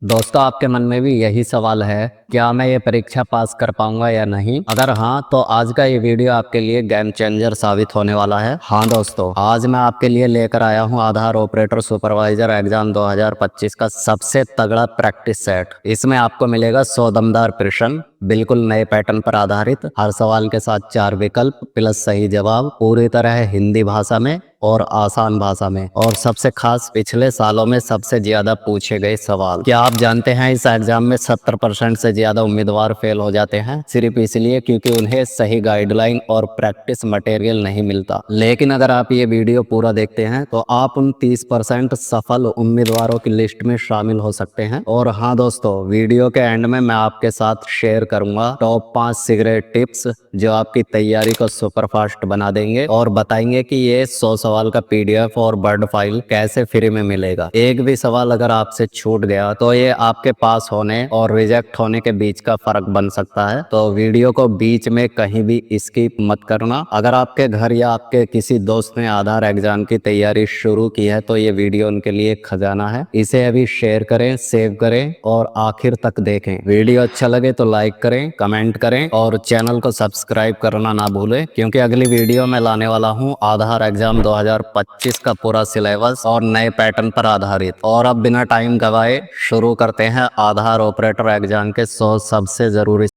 दोस्तों, आपके मन में भी यही सवाल है, क्या मैं ये परीक्षा पास कर पाऊंगा या नहीं? अगर हाँ, तो आज का ये वीडियो आपके लिए गेम चेंजर साबित होने वाला है। हाँ दोस्तों, आज मैं आपके लिए लेकर आया हूँ आधार ऑपरेटर सुपरवाइजर एग्जाम 2025 का सबसे तगड़ा प्रैक्टिस सेट। इसमें आपको मिलेगा 100 दमदार प्रश्न, बिल्कुल नए पैटर्न पर आधारित, हर सवाल के साथ 4 विकल्प प्लस सही जवाब, पूरी तरह हिंदी भाषा में और आसान भाषा में, और सबसे खास पिछले सालों में सबसे ज्यादा पूछे गए सवाल। क्या आप जानते हैं इस एग्जाम में 70% से ज्यादा उम्मीदवार फेल हो जाते हैं सिर्फ इसलिए क्योंकि उन्हें सही गाइडलाइन और प्रैक्टिस मटेरियल नहीं मिलता। लेकिन अगर आप ये वीडियो पूरा देखते हैं तो आप उन 30% सफल उम्मीदवारों की लिस्ट में शामिल हो सकते हैं। और हाँ दोस्तों, वीडियो के एंड में मैं आपके साथ शेयर करूंगा टॉप 5 सिगरेट टिप्स जो आपकी तैयारी को सुपर फास्ट बना देंगे, और बताएंगे कि ये 100 सवाल का पीडीएफ और वर्ड फाइल कैसे फ्री में मिलेगा। एक भी सवाल अगर आपसे छूट गया तो ये आपके पास होने और रिजेक्ट होने के बीच का फर्क बन सकता है। तो वीडियो को बीच में कहीं भी स्किप मत करना। अगर आपके घर या आपके किसी दोस्त ने आधार एग्जाम की तैयारी शुरू की है तो ये वीडियो उनके लिए खजाना है। इसे अभी शेयर करें, सेव करें और आखिर तक देखें। वीडियो अच्छा लगे तो लाइक करें, कमेंट करें और चैनल को सब्सक्राइब करना ना भूलें, क्योंकि अगली वीडियो में लाने वाला हूं आधार एग्जाम 2025 का पूरा सिलेबस और नए पैटर्न पर आधारित। और अब बिना टाइम गवाए शुरू करते हैं आधार ऑपरेटर एग्जाम के 100 सबसे जरूरी।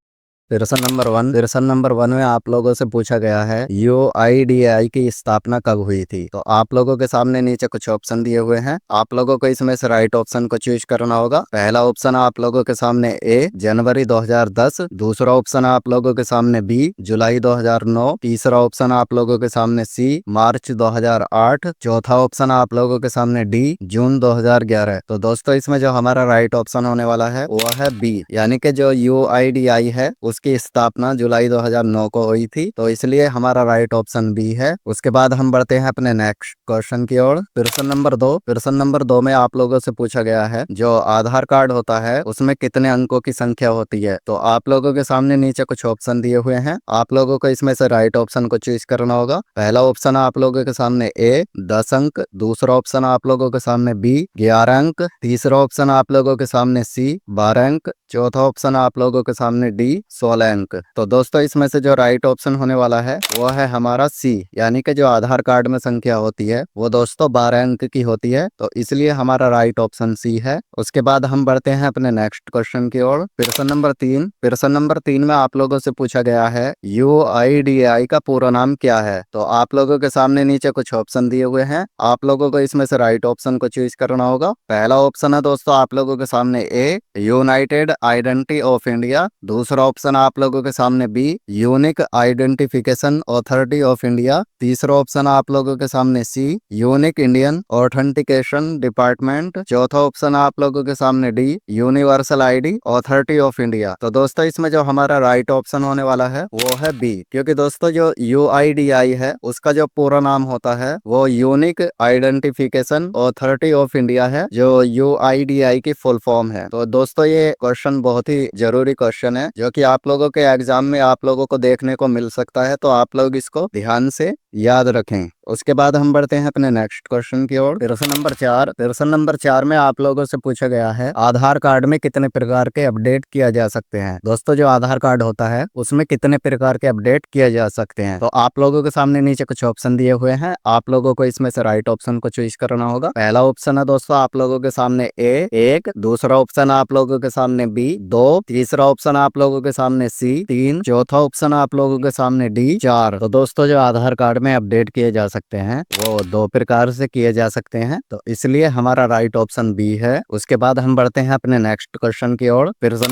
प्रश्न नंबर वन में आप लोगों से पूछा गया है यूआईडीएआई की स्थापना कब हुई थी। तो आप लोगों के सामने नीचे कुछ ऑप्शन दिए हुए हैं, आप लोगों को इसमें से राइट ऑप्शन को चूज करना होगा। पहला ऑप्शन आप लोगों के सामने ए जनवरी 2010, दूसरा ऑप्शन आप लोगों के सामने बी जुलाई 2009, तीसरा ऑप्शन आप लोगों के सामने सी मार्च 2008, चौथा ऑप्शन आप लोगों के सामने डी जून 2011। तो दोस्तों, इसमें जो हमारा राइट ऑप्शन होने वाला है वो है बी, यानी कि जो यूआईडीएआई है उसकी स्थापना जुलाई 2009 को हुई थी। तो इसलिए हमारा राइट ऑप्शन बी है। उसके बाद हम बढ़ते हैं अपने नेक्स्ट क्वेश्चन की ओर। प्रश्न नंबर 2 में आप लोगों से पूछा गया है जो आधार कार्ड होता है उसमें कितने अंकों की संख्या होती है। तो आप लोगों के सामने नीचे कुछ ऑप्शन दिए हुए हैं, आप लोगों को इसमें से राइट ऑप्शन को चूज करना होगा। पहला ऑप्शन आप लोगों के सामने ए 10 अंक, दूसरा ऑप्शन आप लोगों के सामने बी 11 अंक, तीसरा ऑप्शन आप लोगों के सामने सी 12 अंक, चौथा ऑप्शन आप लोगों के सामने डी 16 अंक। तो दोस्तों, इसमें से जो राइट ऑप्शन होने वाला है वो है हमारा सी, यानी कि जो आधार कार्ड में संख्या होती है वो दोस्तों 12 अंक की होती है। तो इसलिए हमारा राइट ऑप्शन सी है। उसके बाद हम बढ़ते हैं अपने नेक्स्ट क्वेश्चन की ओर। प्रश्न नंबर 3 में आप लोगों से पूछा गया है यूआईडीएआई का पूरा नाम क्या है। तो आप लोगों के सामने नीचे कुछ ऑप्शन दिए हुए हैं, आप लोगों को इसमें से राइट ऑप्शन को चूज करना होगा। पहला ऑप्शन है दोस्तों आप लोगों के सामने ए यूनाइटेड आइडेंटिटी ऑफ इंडिया, दूसरा ऑप्शन आप लोगों के सामने be unique identification authority of India, तीसरा ऑप्शन आप लोगों के सामने सी यूनिक इंडियन ऑथेंटिकेशन डिपार्टमेंट, चौथा ऑप्शन आप लोगों के सामने D universal ID authority of India. तो दोस्तों, इसमें जो हमारा राइट ऑप्शन होने वाला है वो है बी, क्योंकि दोस्तों जो यूआईडीआई है उसका जो पूरा नाम होता है वो unique identification authority of India है, जो यूआईडीआई की फुल फॉर्म है। तो दोस्तों, ये क्वेश्चन बहुत ही जरूरी क्वेश्चन है जो कि आप लोगों के एग्जाम में आप लोगों को देखने को मिल सकता है। तो आप लोग इसको ध्यान से याद रखें। उसके बाद हम बढ़ते हैं अपने नेक्स्ट क्वेश्चन की ओर। प्रश्न नंबर 4 में आप लोगों से पूछा गया है आधार कार्ड में कितने प्रकार के अपडेट किया जा सकते हैं। दोस्तों, जो आधार कार्ड होता है उसमें कितने प्रकार के अपडेट किया जा सकते हैं। तो आप लोगों के सामने नीचे कुछ ऑप्शन दिए हुए हैं, आप लोगों को इसमें से राइट ऑप्शन को चूज करना होगा। पहला ऑप्शन है दोस्तों आप लोगों के सामने ए 1, दूसरा ऑप्शन आप लोगों के सामने बी 2, तीसरा ऑप्शन आप लोगों के सामने सी 3, चौथा ऑप्शन आप लोगों के सामने डी 4। तो दोस्तों, जो आधार कार्ड में अपडेट किए जा सकते हैं वो 2 प्रकार से किए जा सकते हैं। तो इसलिए हमारा राइट ऑप्शन बी है। उसके बाद हम बढ़ते हैं अपने नेक्स्ट क्वेश्चन की ओर। प्रश्न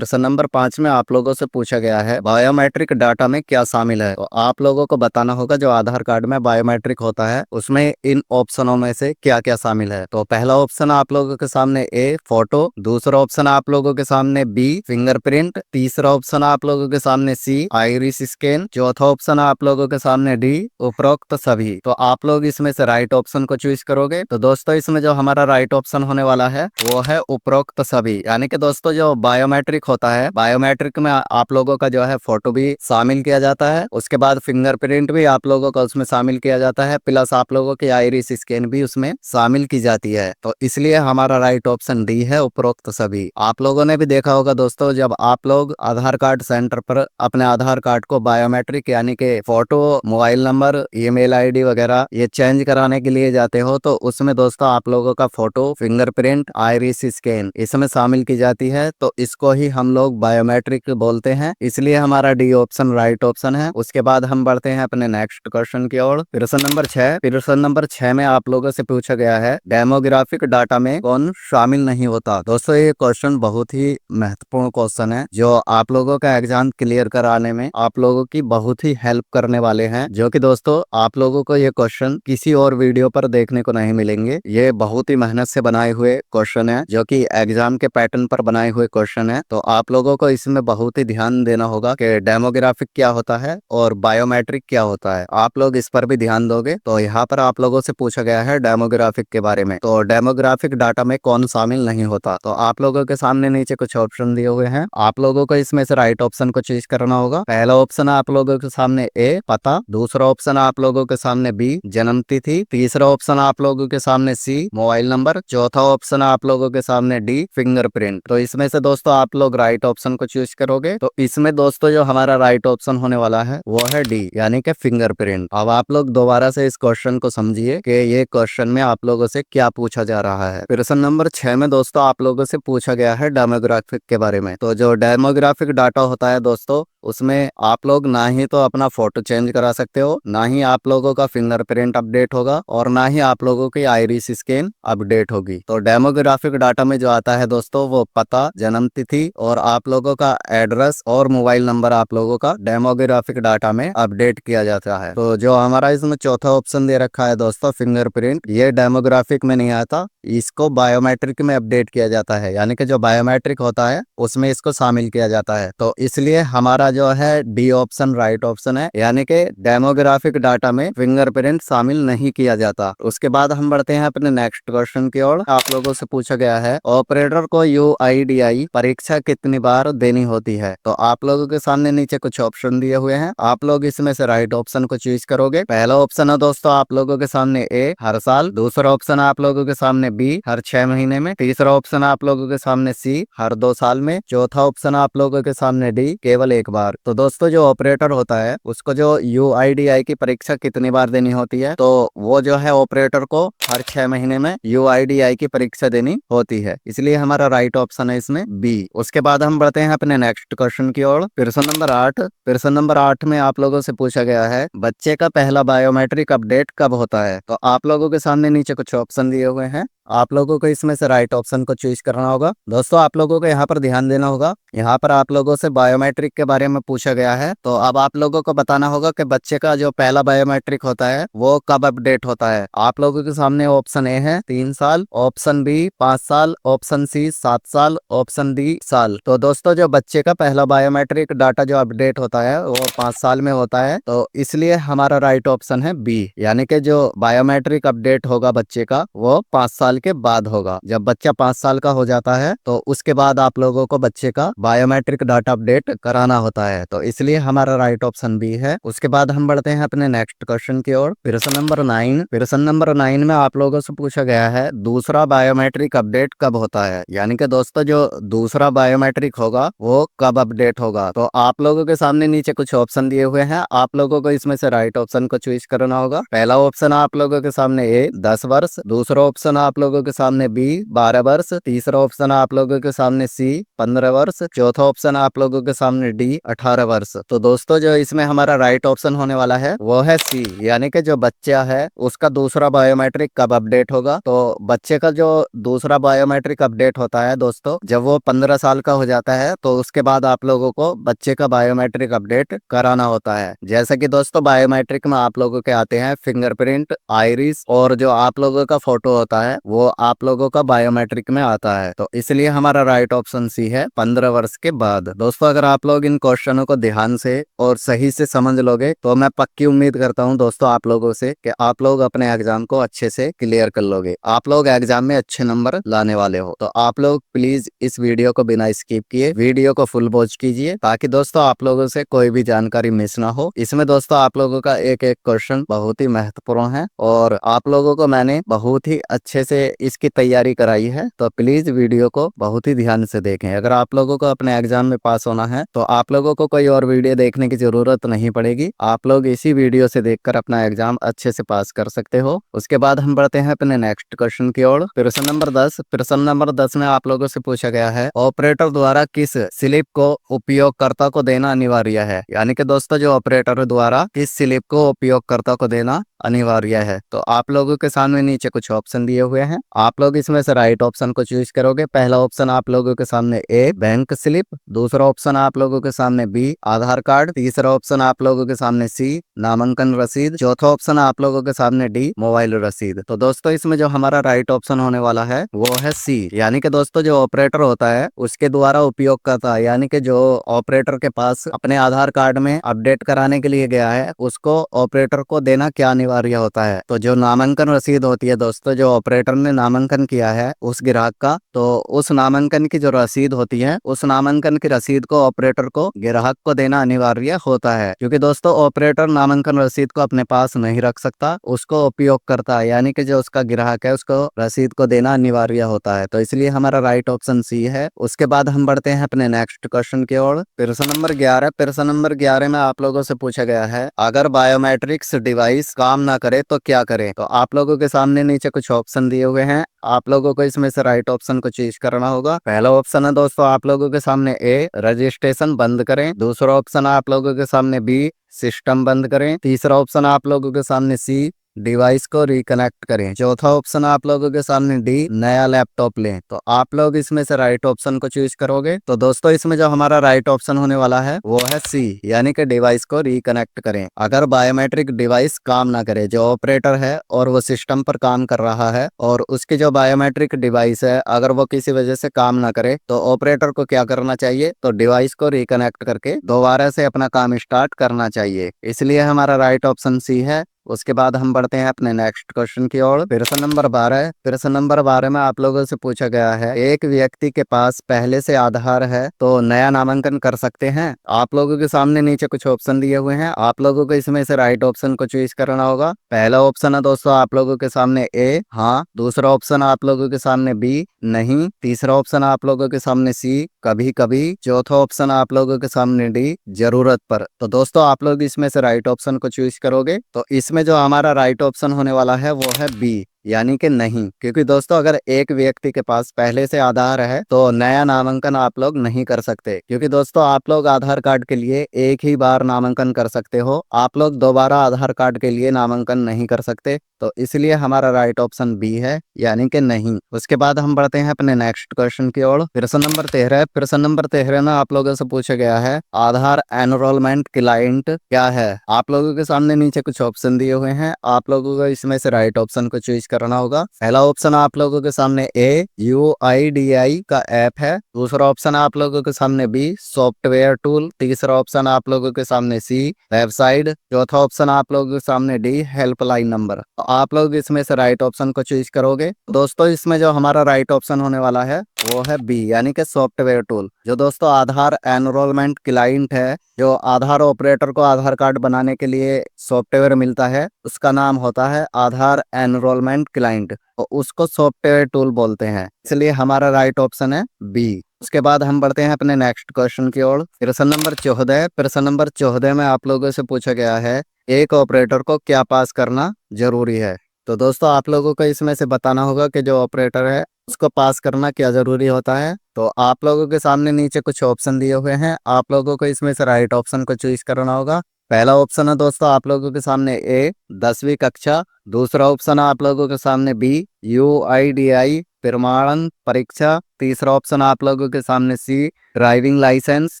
नंबर 5 में आप लोगों से पूछा गया है बायोमेट्रिक डाटा में क्या शामिल है। तो आप लोगों को बताना होगा जो आधार कार्ड में बायोमेट्रिक होता है उसमें इन ऑप्शनों में से क्या क्या शामिल है। तो पहला ऑप्शन आप लोगों के सामने ए फोटो, दूसरा ऑप्शन आप लोगों के सामने बी फिंगरप्रिंट, तीसरा ऑप्शन आप लोगों के सामने सी आइरिस स्कैन, चौथा ऑप्शन आप लोगों के सामने डी डी उपरोक्त सभी। तो आप लोग इसमें से राइट ऑप्शन को चूज करोगे। तो दोस्तों इसमें जो हमारा राइट ऑप्शन होने वाला है वो है उपरोक्त सभी, यानी कि दोस्तों जो बायोमेट्रिक होता है, बायोमेट्रिक में आप लोगों का जो है फोटो भी शामिल किया जाता है, उसके बाद फिंगरप्रिंट भी आप लोगों का उसमें शामिल किया जाता है, प्लस आप लोगों की आइरिस स्कैन भी उसमें शामिल की जाती है। तो इसलिए हमारा राइट ऑप्शन डी है उपरोक्त सभी। आप लोगों ने भी देखा होगा दोस्तों, जब आप लोग आधार कार्ड सेंटर पर अपने आधार कार्ड को बायोमेट्रिक यानी कि photo, mobile number, email ID वगैरह ये चेंज कराने के लिए जाते हो, तो उसमें दोस्तों आप लोगों का फोटो, फिंगरप्रिंट, आइरिस स्कैन इसमें शामिल की जाती है। तो इसको ही हम लोग बायोमेट्रिक बोलते हैं, इसलिए हमारा डी ऑप्शन राइट ऑप्शन है। उसके बाद हम बढ़ते हैं अपने नेक्स्ट क्वेश्चन की ओर। प्रश्न नंबर 6। प्रश्न नंबर 6 में आप लोगों से पूछा गया है डेमोग्राफिक डाटा में कौन शामिल नहीं होता। दोस्तों ये क्वेश्चन बहुत ही महत्वपूर्ण क्वेश्चन है, जो आप लोगों का एग्जाम क्लियर कराने में आप लोगों की बहुत ही हेल्प करने वाले हैं, जो कि दोस्तों आप लोगों को ये क्वेश्चन किसी और वीडियो पर देखने को नहीं मिलेंगे। ये बहुत ही मेहनत से बनाए हुए क्वेश्चन है, जो कि एग्जाम के पैटर्न पर बनाए हुए क्वेश्चन है। तो आप लोगों को इसमें बहुत ही ध्यान देना होगा कि डेमोग्राफिक क्या होता है और बायोमेट्रिक क्या होता है। आप लोग इस पर भी ध्यान दोगे। तो यहाँ पर आप लोगों से पूछा गया है डेमोग्राफिक के बारे में, तो डेमोग्राफिक डाटा में कौन शामिल नहीं होता। तो आप लोगों के सामने नीचे कुछ ऑप्शन दिए हुए हैं, आप लोगों को इसमें से राइट ऑप्शन को चूज करना होगा। पहला ऑप्शन आप लोगों के सामने ए पता, दूसरा ऑप्शन आप लोगों के सामने बी जन्म तिथि, तीसरा ऑप्शन आप लोगों के सामने सी मोबाइल नंबर, चौथा ऑप्शन आप लोगों के सामने डी फिंगरप्रिंट। तो इसमें से दोस्तों आप लोग राइट ऑप्शन को चूज करोगे। तो इसमें दोस्तों जो हमारा राइट ऑप्शन होने वाला है वो है डी यानी कि फिंगरप्रिंट। अब आप लोग दोबारा से इस क्वेश्चन को समझिए कि ये क्वेश्चन में आप लोगों से क्या पूछा जा रहा है। प्रश्न नंबर 6 में दोस्तों आप लोगों से पूछा गया है डेमोग्राफिक के बारे में। तो जो डेमोग्राफिक डाटा होता है दोस्तों, उसमें आप लोग ना ही तो अपना फोटो चेंज करा सकते हो, ना ही आप लोगों का फिंगरप्रिंट अपडेट होगा, और ना ही आप लोगों की आइरिस स्कैन अपडेट होगी। तो डेमोग्राफिक डाटा में जो आता है दोस्तों वो पता, जन्म तिथि और आप लोगों का एड्रेस और मोबाइल नंबर आप लोगों का डेमोग्राफिक डाटा में अपडेट किया जाता है। तो जो हमारा इसमें चौथा ऑप्शन दे रखा है दोस्तों फिंगरप्रिंट, ये डेमोग्राफिक में नहीं आता, इसको बायोमेट्रिक में अपडेट किया जाता है, यानी कि जो बायोमेट्रिक होता है उसमें इसको शामिल किया जाता है। तो इसलिए हमारा जो है डी ऑप्शन राइट ऑप्शन है, यानी कि डेमोग्राफिक डाटा में फिंगरप्रिंट शामिल नहीं किया जाता। उसके बाद हम बढ़ते हैं अपने नेक्स्ट क्वेश्चन की ओर। आप लोगों से पूछा गया है ऑपरेटर को यूआईडीआई परीक्षा कितनी बार देनी होती है। तो आप लोगों के सामने नीचे कुछ ऑप्शन दिए हुए हैं, आप लोग इसमें से राइट ऑप्शन को चूज करोगे। पहला ऑप्शन है दोस्तों आप लोगों के सामने ए हर साल, दूसरा ऑप्शन आप लोगों के सामने बी हर 6 महीने में, तीसरा ऑप्शन आप लोगों के सामने सी हर 2 साल में, चौथा ऑप्शन आप लोगों के सामने डी केवल एक बार। तो दोस्तों जो ऑपरेटर होता है उसको जो यूआईडीआई की परीक्षा कितनी बार देनी होती है, तो वो जो है ऑपरेटर को हर 6 महीने में यूआईडीआई की परीक्षा देनी होती है, इसलिए हमारा राइट ऑप्शन है इसमें बी। उसके बाद हम बढ़ते हैं अपने नेक्स्ट क्वेश्चन की ओर। प्रश्न नंबर 8। प्रश्न नंबर 8 में आप लोगों से पूछा गया है बच्चे का पहला बायोमेट्रिक अपडेट कब होता है। तो आप लोगों के सामने नीचे कुछ ऑप्शन दिए हुए हैं, आप लोगों को इसमें से राइट ऑप्शन को चूज करना होगा। दोस्तों आप लोगों को यहाँ पर ध्यान देना होगा, यहाँ पर आप लोगों से बायोमेट्रिक के बारे में पूछा गया है, तो अब आप लोगों को बताना होगा कि बच्चे का जो पहला बायोमेट्रिक होता है वो कब अपडेट होता है। आप लोगों के सामने ऑप्शन ए है 3 साल, ऑप्शन बी 5 साल, ऑप्शन सी 7 साल, ऑप्शन डी साल। तो दोस्तों जो बच्चे का पहला बायोमेट्रिक डाटा जो अपडेट होता है वो 5 साल में होता है, तो इसलिए हमारा राइट ऑप्शन है बी, यानी कि जो बायोमेट्रिक अपडेट होगा बच्चे का वो 5 साल के बाद होगा। जब बच्चा 5 साल का हो जाता है तो उसके बाद आप लोगों को बच्चे का बायोमेट्रिक डाटा अपडेट कराना होता है, तो इसलिए हमारा राइट ऑप्शन बी है। उसके बाद हम बढ़ते हैं अपने नेक्स्ट क्वेश्चन की ओर। प्रश्न नंबर 9। प्रश्न नंबर 9 में आप लोगों से पूछा गया है दूसरा बायोमेट्रिक अपडेट कब होता है, यानी कि दोस्तों जो दूसरा बायोमेट्रिक होगा वो कब अपडेट होगा। तो आप लोगों के सामने नीचे कुछ ऑप्शन दिए हुए हैं, आप लोगों को इसमें से राइट ऑप्शन को चूज करना होगा। पहला ऑप्शन आप लोगों के सामने ए 10 वर्ष, दूसरा ऑप्शन आप लोगों के सामने बी 12 वर्ष, तीसरा ऑप्शन आप लोगों के सामने सी 15 वर्ष, चौथा ऑप्शन आप लोगों के सामने डी 18 वर्ष। तो दोस्तों जो इसमें हमारा राइट ऑप्शन होने वाला है वो है सी, यानी कि जो बच्चा है उसका दूसरा बायोमेट्रिक कब अपडेट होगा। तो बच्चे का जो दूसरा बायोमेट्रिक अपडेट होता है दोस्तों जब वो 15 साल का हो जाता है, तो उसके बाद आप लोगों को बच्चे का बायोमेट्रिक अपडेट कराना होता है। जैसा कि दोस्तों बायोमेट्रिक में आप लोगों के आते हैं फिंगरप्रिंट, आइरिस और जो आप लोगों का फोटो होता है वो आप लोगों का बायोमेट्रिक में आता है। तो इसलिए हमारा राइट ऑप्शन सी है 15 वर्ष के बाद। दोस्तों अगर आप लोग इन क्वेश्चनों को ध्यान से और सही से समझ लोगे तो मैं पक्की उम्मीद करता हूं दोस्तों आप लोगों से कि आप लोग अपने एग्जाम को अच्छे से क्लियर कर लोगे, आप लोग एग्जाम में अच्छे नंबर लाने वाले हो। तो आप लोग प्लीज इस वीडियो को बिना स्किप किए वीडियो को फुल वॉच कीजिए, ताकि दोस्तों आप लोगों से कोई भी जानकारी मिस ना हो। इसमें दोस्तों आप लोगों का एक एक क्वेश्चन बहुत ही महत्वपूर्ण है और आप लोगों को मैंने बहुत ही अच्छे से इसकी तैयारी कराई है। तो प्लीज वीडियो को बहुत ही ध्यान से देखें। अगर आप लोगों को अपने एग्जाम में पास होना है तो आप लोगों को कोई और वीडियो देखने की जरूरत नहीं पड़ेगी, आप लोग इसी वीडियो से देखकर अपना एग्जाम अच्छे से पास कर सकते हो। उसके बाद हम बढ़ते हैं अपने नेक्स्ट क्वेश्चन की ओर। प्रश्न नंबर 10। प्रश्न नंबर 10 में आप लोगों से पूछा गया है ऑपरेटर द्वारा किस स्लिप को उपयोगकर्ता को देना अनिवार्य है। यानी कि दोस्तों जो ऑपरेटर द्वारा किस स्लिप को उपयोगकर्ता को देना अनिवार्य है। तो आप लोगों के सामने नीचे कुछ ऑप्शन दिए हुए हैं, आप लोग इसमें से राइट ऑप्शन को चूज करोगे। पहला ऑप्शन आप लोगों के सामने ए बैंक स्लिप, दूसरा ऑप्शन आप लोगों के सामने बी आधार कार्ड, तीसरा ऑप्शन आप लोगों के सामने सी नामांकन रसीद, चौथा ऑप्शन आप लोगों के सामने डी मोबाइल रसीद। तो दोस्तों इसमें जो हमारा राइट ऑप्शन होने वाला है वो है सी, यानी कि दोस्तों जो ऑपरेटर होता है उसके द्वारा उपयोग करता है, यानी कि जो ऑपरेटर के पास अपने आधार कार्ड में अपडेट कराने के लिए गया है उसको ऑपरेटर को देना क्या अनिवार्य होता है। तो जो नामांकन रसीद होती है दोस्तों, जो ऑपरेटर ने नामांकन किया है उस ग्राहक का, तो उस नामांकन की जो रसीद होती है उस नामांकन की रसीद को ऑपरेटर को ग्राहक को देना अनिवार्य होता है। क्योंकि दोस्तों ऑपरेटर नामांकन रसीद को अपने पास नहीं रख सकता, उसको उपयोग करता है, यानी कि जो उसका ग्राहक है उसको रसीद को देना अनिवार्य होता है। तो इसलिए हमारा राइट ऑप्शन सी है। उसके बाद हम बढ़ते हैं अपने नेक्स्ट क्वेश्चन की ओर। प्रश्न नंबर 11। प्रश्न नंबर 11 में आप लोगों से पूछा गया है अगर बायोमेट्रिक्स डिवाइस काम ना करे तो क्या करें। तो आप लोगों के सामने नीचे कुछ ऑप्शन दिए हुए हैं, आप लोगों को इसमें से राइट ऑप्शन को चूज करना होगा। पहला ऑप्शन है दोस्तों आप लोगों के सामने ए रजिस्ट्रेशन बंद करें, दूसरा ऑप्शन आप लोगों के सामने बी सिस्टम बंद करें, तीसरा ऑप्शन आप लोगों के सामने सी डिवाइस को रिकनेक्ट करें, चौथा ऑप्शन आप लोगों के सामने डी नया लैपटॉप लें। तो आप लोग इसमें से राइट ऑप्शन को चूज करोगे। तो दोस्तों इसमें जो हमारा राइट ऑप्शन होने वाला है वो है सी, यानी कि डिवाइस को रिकनेक्ट करें। अगर बायोमेट्रिक डिवाइस काम ना करे, जो ऑपरेटर है और वो सिस्टम पर काम कर रहा है और उसकी जो बायोमेट्रिक डिवाइस है अगर वो किसी वजह से काम ना करे तो ऑपरेटर को क्या करना चाहिए, तो डिवाइस को रिकनेक्ट करके दोबारा से अपना काम स्टार्ट करना चाहिए। इसलिए हमारा राइट ऑप्शन सी है। उसके बाद हम बढ़ते हैं अपने नेक्स्ट क्वेश्चन की ओर। प्रश्न नंबर 12। प्रश्न नंबर 12 में आप लोगों से पूछा गया है एक व्यक्ति के पास पहले से आधार है तो नया नामांकन कर सकते हैं। आप लोगों के सामने नीचे कुछ ऑप्शन दिए हुए हैं, आप लोगों को इसमें से राइट ऑप्शन को चूज करना होगा। पहला ऑप्शन है दोस्तों आप लोगों के सामने ए हाँ, दूसरा ऑप्शन आप लोगों के सामने बी नहीं, तीसरा ऑप्शन आप लोगों के सामने सी कभी कभी, चौथा ऑप्शन आप लोगों के सामने डी जरूरत पर। तो दोस्तों आप लोग इसमें से राइट ऑप्शन को चूज करोगे। तो इसमें जो हमारा राइट ऑप्शन होने वाला है वो है बी, यानी कि नहीं। क्योंकि दोस्तों अगर एक व्यक्ति के पास पहले से आधार है तो नया नामांकन आप लोग नहीं कर सकते, क्योंकि दोस्तों आप लोग आधार कार्ड के लिए एक ही बार नामांकन कर सकते हो, आप लोग दोबारा आधार कार्ड के लिए नामांकन नहीं कर सकते। तो इसलिए हमारा राइट ऑप्शन बी है, यानी कि नहीं। उसके बाद हम बढ़ते हैं अपने नेक्स्ट क्वेश्चन की ओर। प्रश्न नंबर 13। प्रश्न नंबर 13 में आप लोगों से पूछा गया है आधार एनरोलमेंट क्लाइंट क्या है। आप लोगों के सामने नीचे कुछ ऑप्शन दिए हुए हैं, आप लोगों को इसमें से राइट ऑप्शन को चूज करना होगा। पहला ऑप्शन आप लोगों के सामने ए UIDAI का ऐप है, दूसरा ऑप्शन आप लोगों के सामने बी सॉफ्टवेयर टूल, तीसरा ऑप्शन आप लोगों के सामने सी वेबसाइट, चौथा ऑप्शन आप लोगों के सामने डी हेल्पलाइन नंबर। तो आप लोग इसमें से राइट ऑप्शन को चूज करोगे। दोस्तों इसमें जो हमारा राइट ऑप्शन होने वाला है वो है बी, यानी कि सॉफ्टवेयर टूल। जो दोस्तों आधार एनरोलमेंट क्लाइंट है, जो आधार ऑपरेटर को आधार कार्ड बनाने के लिए सॉफ्टवेयर मिलता है उसका नाम होता है आधार एनरोलमेंट क्लाइंट, और उसको सॉफ्टवेयर टूल बोलते हैं। इसलिए हमारा राइट ऑप्शन है बी। उसके बाद हम बढ़ते हैं अपने नेक्स्ट क्वेश्चन की ओर। प्रश्न नंबर 14। प्रश्न नंबर 14 में आप लोगों से पूछा गया है एक ऑपरेटर को क्या पास करना जरूरी है। तो दोस्तों आप लोगों को इसमें से बताना होगा कि जो ऑपरेटर है उसको पास करना क्या जरूरी होता है। तो आप लोगों के सामने नीचे कुछ ऑप्शन दिए हुए हैं, आप लोगों को इसमें से राइट ऑप्शन को चूज करना होगा। पहला ऑप्शन है दोस्तों आप लोगों के सामने ए 10वीं कक्षा, दूसरा ऑप्शन आप लोगों के सामने बी UIDAI प्रमाणन परीक्षा, तीसरा ऑप्शन आप लोगों के सामने सी ड्राइविंग लाइसेंस,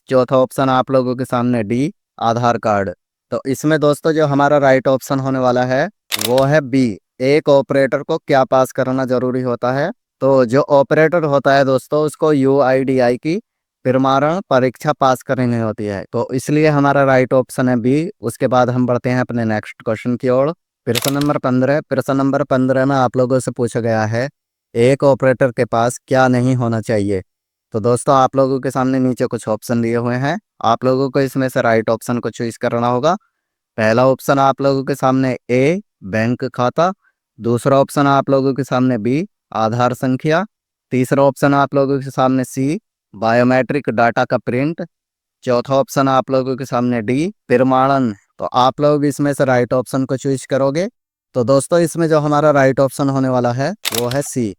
चौथा ऑप्शन आप लोगों के सामने डी आधार कार्ड। तो इसमें दोस्तों जो हमारा राइट ऑप्शन होने वाला है वो है बी, एक ऑपरेटर को क्या पास करना जरूरी होता है? तो जो ऑपरेटर होता है दोस्तों, उसको यूआईडीआई की प्रमाणन परीक्षा पास करनी होती है। तो इसलिए हमारा राइट ऑप्शन है बी। उसके बाद हम बढ़ते हैं अपने नेक्स्ट क्वेश्चन की ओर। प्रश्न नंबर 15 में आप लोगों से पूछा गया है, एक ऑपरेटर के पास क्या नहीं होना चाहिए? तो दोस्तों आप लोगों के सामने नीचे कुछ ऑप्शन दिए हुए हैं। आप लोगों को इसमें से राइट ऑप्शन को चूज करना होगा। पहला ऑप्शन आप लोगों के सामने ए, बैंक खाता। दूसरा ऑप्शन आप लोगों के सामने बी, आधार संख्या। तीसरा ऑप्शन आप लोगों के सामने सी, बायोमेट्रिक डाटा का प्रिंट। चौथा ऑप्शन आप लोगों के सामने डी, प्रमाणन। तो आप लोग इसमें से राइट ऑप्शन को चूज करोगे। तो दोस्तों इसमें जो हमारा राइट ऑप्शन होने वाला है वो है सी,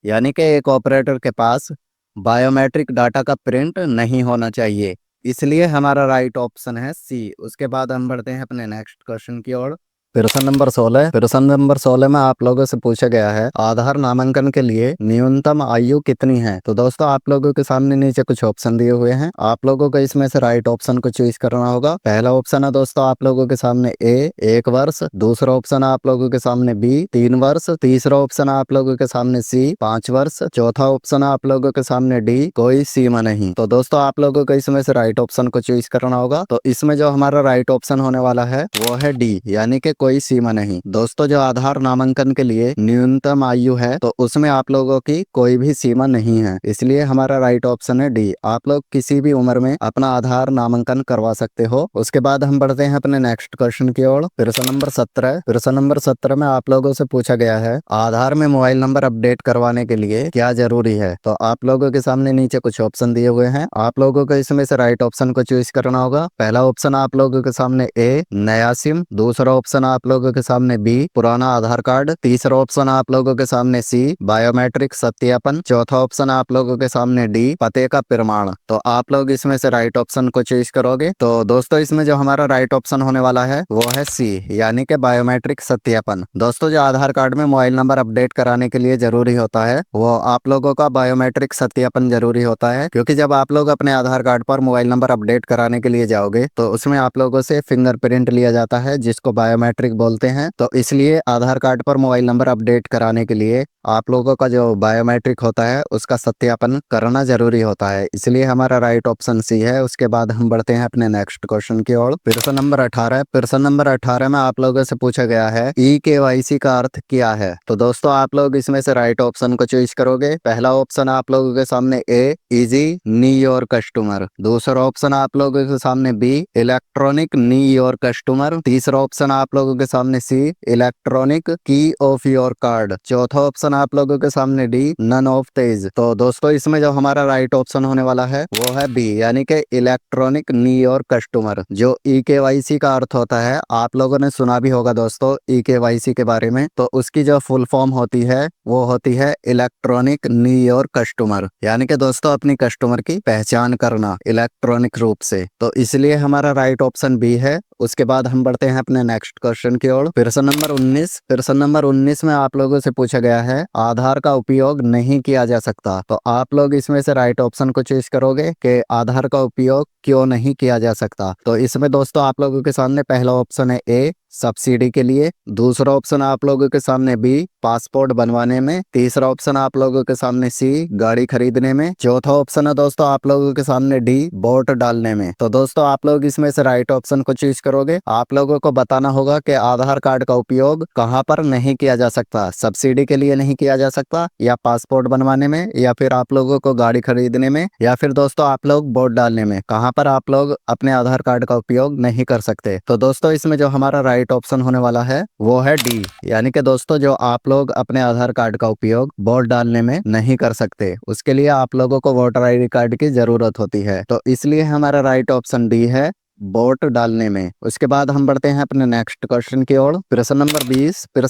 यानी कि एक ऑपरेटर के पास बायोमेट्रिक डाटा का प्रिंट नहीं होना चाहिए। इसलिए हमारा राइट ऑप्शन है सी। उसके बाद हम बढ़ते हैं अपने नेक्स्ट क्वेश्चन की ओर। प्रश्न नंबर 16 में आप लोगों से पूछा गया है, आधार नामांकन के लिए न्यूनतम आयु कितनी है? तो दोस्तों आप लोगों के सामने नीचे कुछ ऑप्शन दिए हुए हैं। आप लोगों को इसमें से राइट ऑप्शन को चूज करना होगा। पहला ऑप्शन है दोस्तों आप लोगों के सामने ए, 1 वर्ष। दूसरा ऑप्शन है आप लोगों के सामने बी, 3 वर्ष। तीसरा ऑप्शन है आप लोगों के सामने सी, 5 वर्ष। चौथा ऑप्शन है आप लोगों के सामने डी, कोई सीमा नहीं। तो दोस्तों आप लोगों को इसमें से राइट ऑप्शन को चूज करना होगा। तो इसमें जो हमारा राइट ऑप्शन होने वाला है वो है डी, यानी कि कोई सीमा नहीं। दोस्तों जो आधार नामांकन के लिए न्यूनतम आयु है, तो उसमें आप लोगों की कोई भी सीमा नहीं है। इसलिए हमारा राइट ऑप्शन है डी। आप लोग किसी भी उम्र में अपना आधार नामांकन करवा सकते हो। उसके बाद हम बढ़ते हैं अपने नेक्स्ट क्वेश्चन की ओर। प्रश्न नंबर 17 में आप लोगों से पूछा गया है, आधार में मोबाइल नंबर अपडेट करवाने के लिए क्या जरूरी है? तो आप लोगों के सामने नीचे कुछ ऑप्शन दिए हुए हैं। आप लोगों को इसमें से राइट ऑप्शन को चूज करना होगा। पहला ऑप्शन आप लोगों के सामने ए, नया सिम। दूसरा ऑप्शन आप लोगों के सामने बी, पुराना आधार कार्ड। तीसरा ऑप्शन आप लोगों के सामने सी, बायोमेट्रिक सत्यापन। चौथा ऑप्शन आप लोगों के सामने डी, पते का प्रमाण। तो आप लोग इसमें से राइट ऑप्शन को चूज करोगे। तो दोस्तों इसमें जो हमारा राइट ऑप्शन होने वाला है वो है सी, यानी कि बायोमेट्रिक सत्यापन। दोस्तों जो आधार कार्ड में मोबाइल नंबर अपडेट कराने के लिए जरूरी होता है वो आप लोगों का बायोमेट्रिक सत्यापन जरूरी होता है, क्योंकि जब आप लोग अपने आधार कार्ड पर मोबाइल नंबर अपडेट कराने के लिए जाओगे तो उसमें आप लोगों से फिंगरप्रिंट लिया जाता है, जिसको बायोमेट्रिक बोलते हैं। तो इसलिए आधार कार्ड पर मोबाइल नंबर अपडेट कराने के लिए आप लोगों का जो बायोमेट्रिक होता है उसका सत्यापन करना जरूरी होता है। इसलिए हमारा राइट ऑप्शन सी है। उसके बाद हम बढ़ते हैं अपने नेक्स्ट क्वेश्चन की ओर। प्रश्न नंबर 18 में आप लोगों से पूछा गया है, ई-केवाईसी का अर्थ क्या है? तो दोस्तों आप लोग इसमें से राइट ऑप्शन को चूज करोगे। पहला ऑप्शन आप लोगों के सामने A, easy know your customer. दूसरा ऑप्शन आप लोगों के सामने B, electronic know your customer. तीसरा ऑप्शन आप लोगों के सामने C, electronic key of your card. चौथा ऑप्शन आप लोगों के सामने डी, नन ऑफ तेज। तो दोस्तों इसमें जो हमारा राइट ऑप्शन होने वाला है वो है बी, यानी कि इलेक्ट्रॉनिक नी योर कस्टमर। जो ई-केवाईसी का अर्थ होता है, आप लोगों ने सुना भी होगा दोस्तों ई-केवाईसी के बारे में। तो उसकी जो फुल फॉर्म होती है वो होती है इलेक्ट्रॉनिक नी योर कस्टमर, यानी कि दोस्तों अपनी कस्टमर की पहचान करना इलेक्ट्रॉनिक रूप से। तो इसलिए हमारा राइट ऑप्शन बी है। उसके बाद हम बढ़ते हैं अपने नेक्स्ट क्वेश्चन की ओर। प्रश्न नंबर 19 में आप लोगों से पूछा गया है, आधार का उपयोग नहीं किया जा सकता। तो आप लोग इसमें से राइट ऑप्शन को चूज करोगे कि आधार का उपयोग क्यों नहीं किया जा सकता। तो इसमें दोस्तों आप लोगों के सामने पहला ऑप्शन है ए, सब्सिडी के लिए। दूसरा ऑप्शन आप लोगों के सामने बी, पासपोर्ट बनवाने में। तीसरा ऑप्शन आप लोगों के सामने सी, गाड़ी खरीदने में। चौथा ऑप्शन है दोस्तों आप लोगों के सामने डी, वोट डालने में। तो दोस्तों आप लोग इसमें से राइट ऑप्शन को चूज करोगे। आप लोगों को बताना होगा कि आधार कार्ड का उपयोग कहां पर नहीं किया जा सकता। सब्सिडी के लिए नहीं किया जा सकता, या पासपोर्ट बनवाने में, या फिर आप लोगों को गाड़ी खरीदने में, या फिर दोस्तों आप लोग वोट डालने में। कहां पर आप लोग अपने आधार कार्ड का उपयोग नहीं कर सकते। तो दोस्तों इसमें जो हमारा राइट ऑप्शन होने वाला है वो है डी, यानी कि दोस्तों जो आप लोग अपने आधार कार्ड का उपयोग वोट डालने में नहीं कर सकते, उसके लिए आप लोगों को वोटर आईडी कार्ड की जरूरत होती है। तो इसलिए हमारा राइट ऑप्शन डी है, वोट डालने में। उसके बाद हम बढ़ते हैं अपने नेक्स्ट क्वेश्चन की ओर। प्रश्न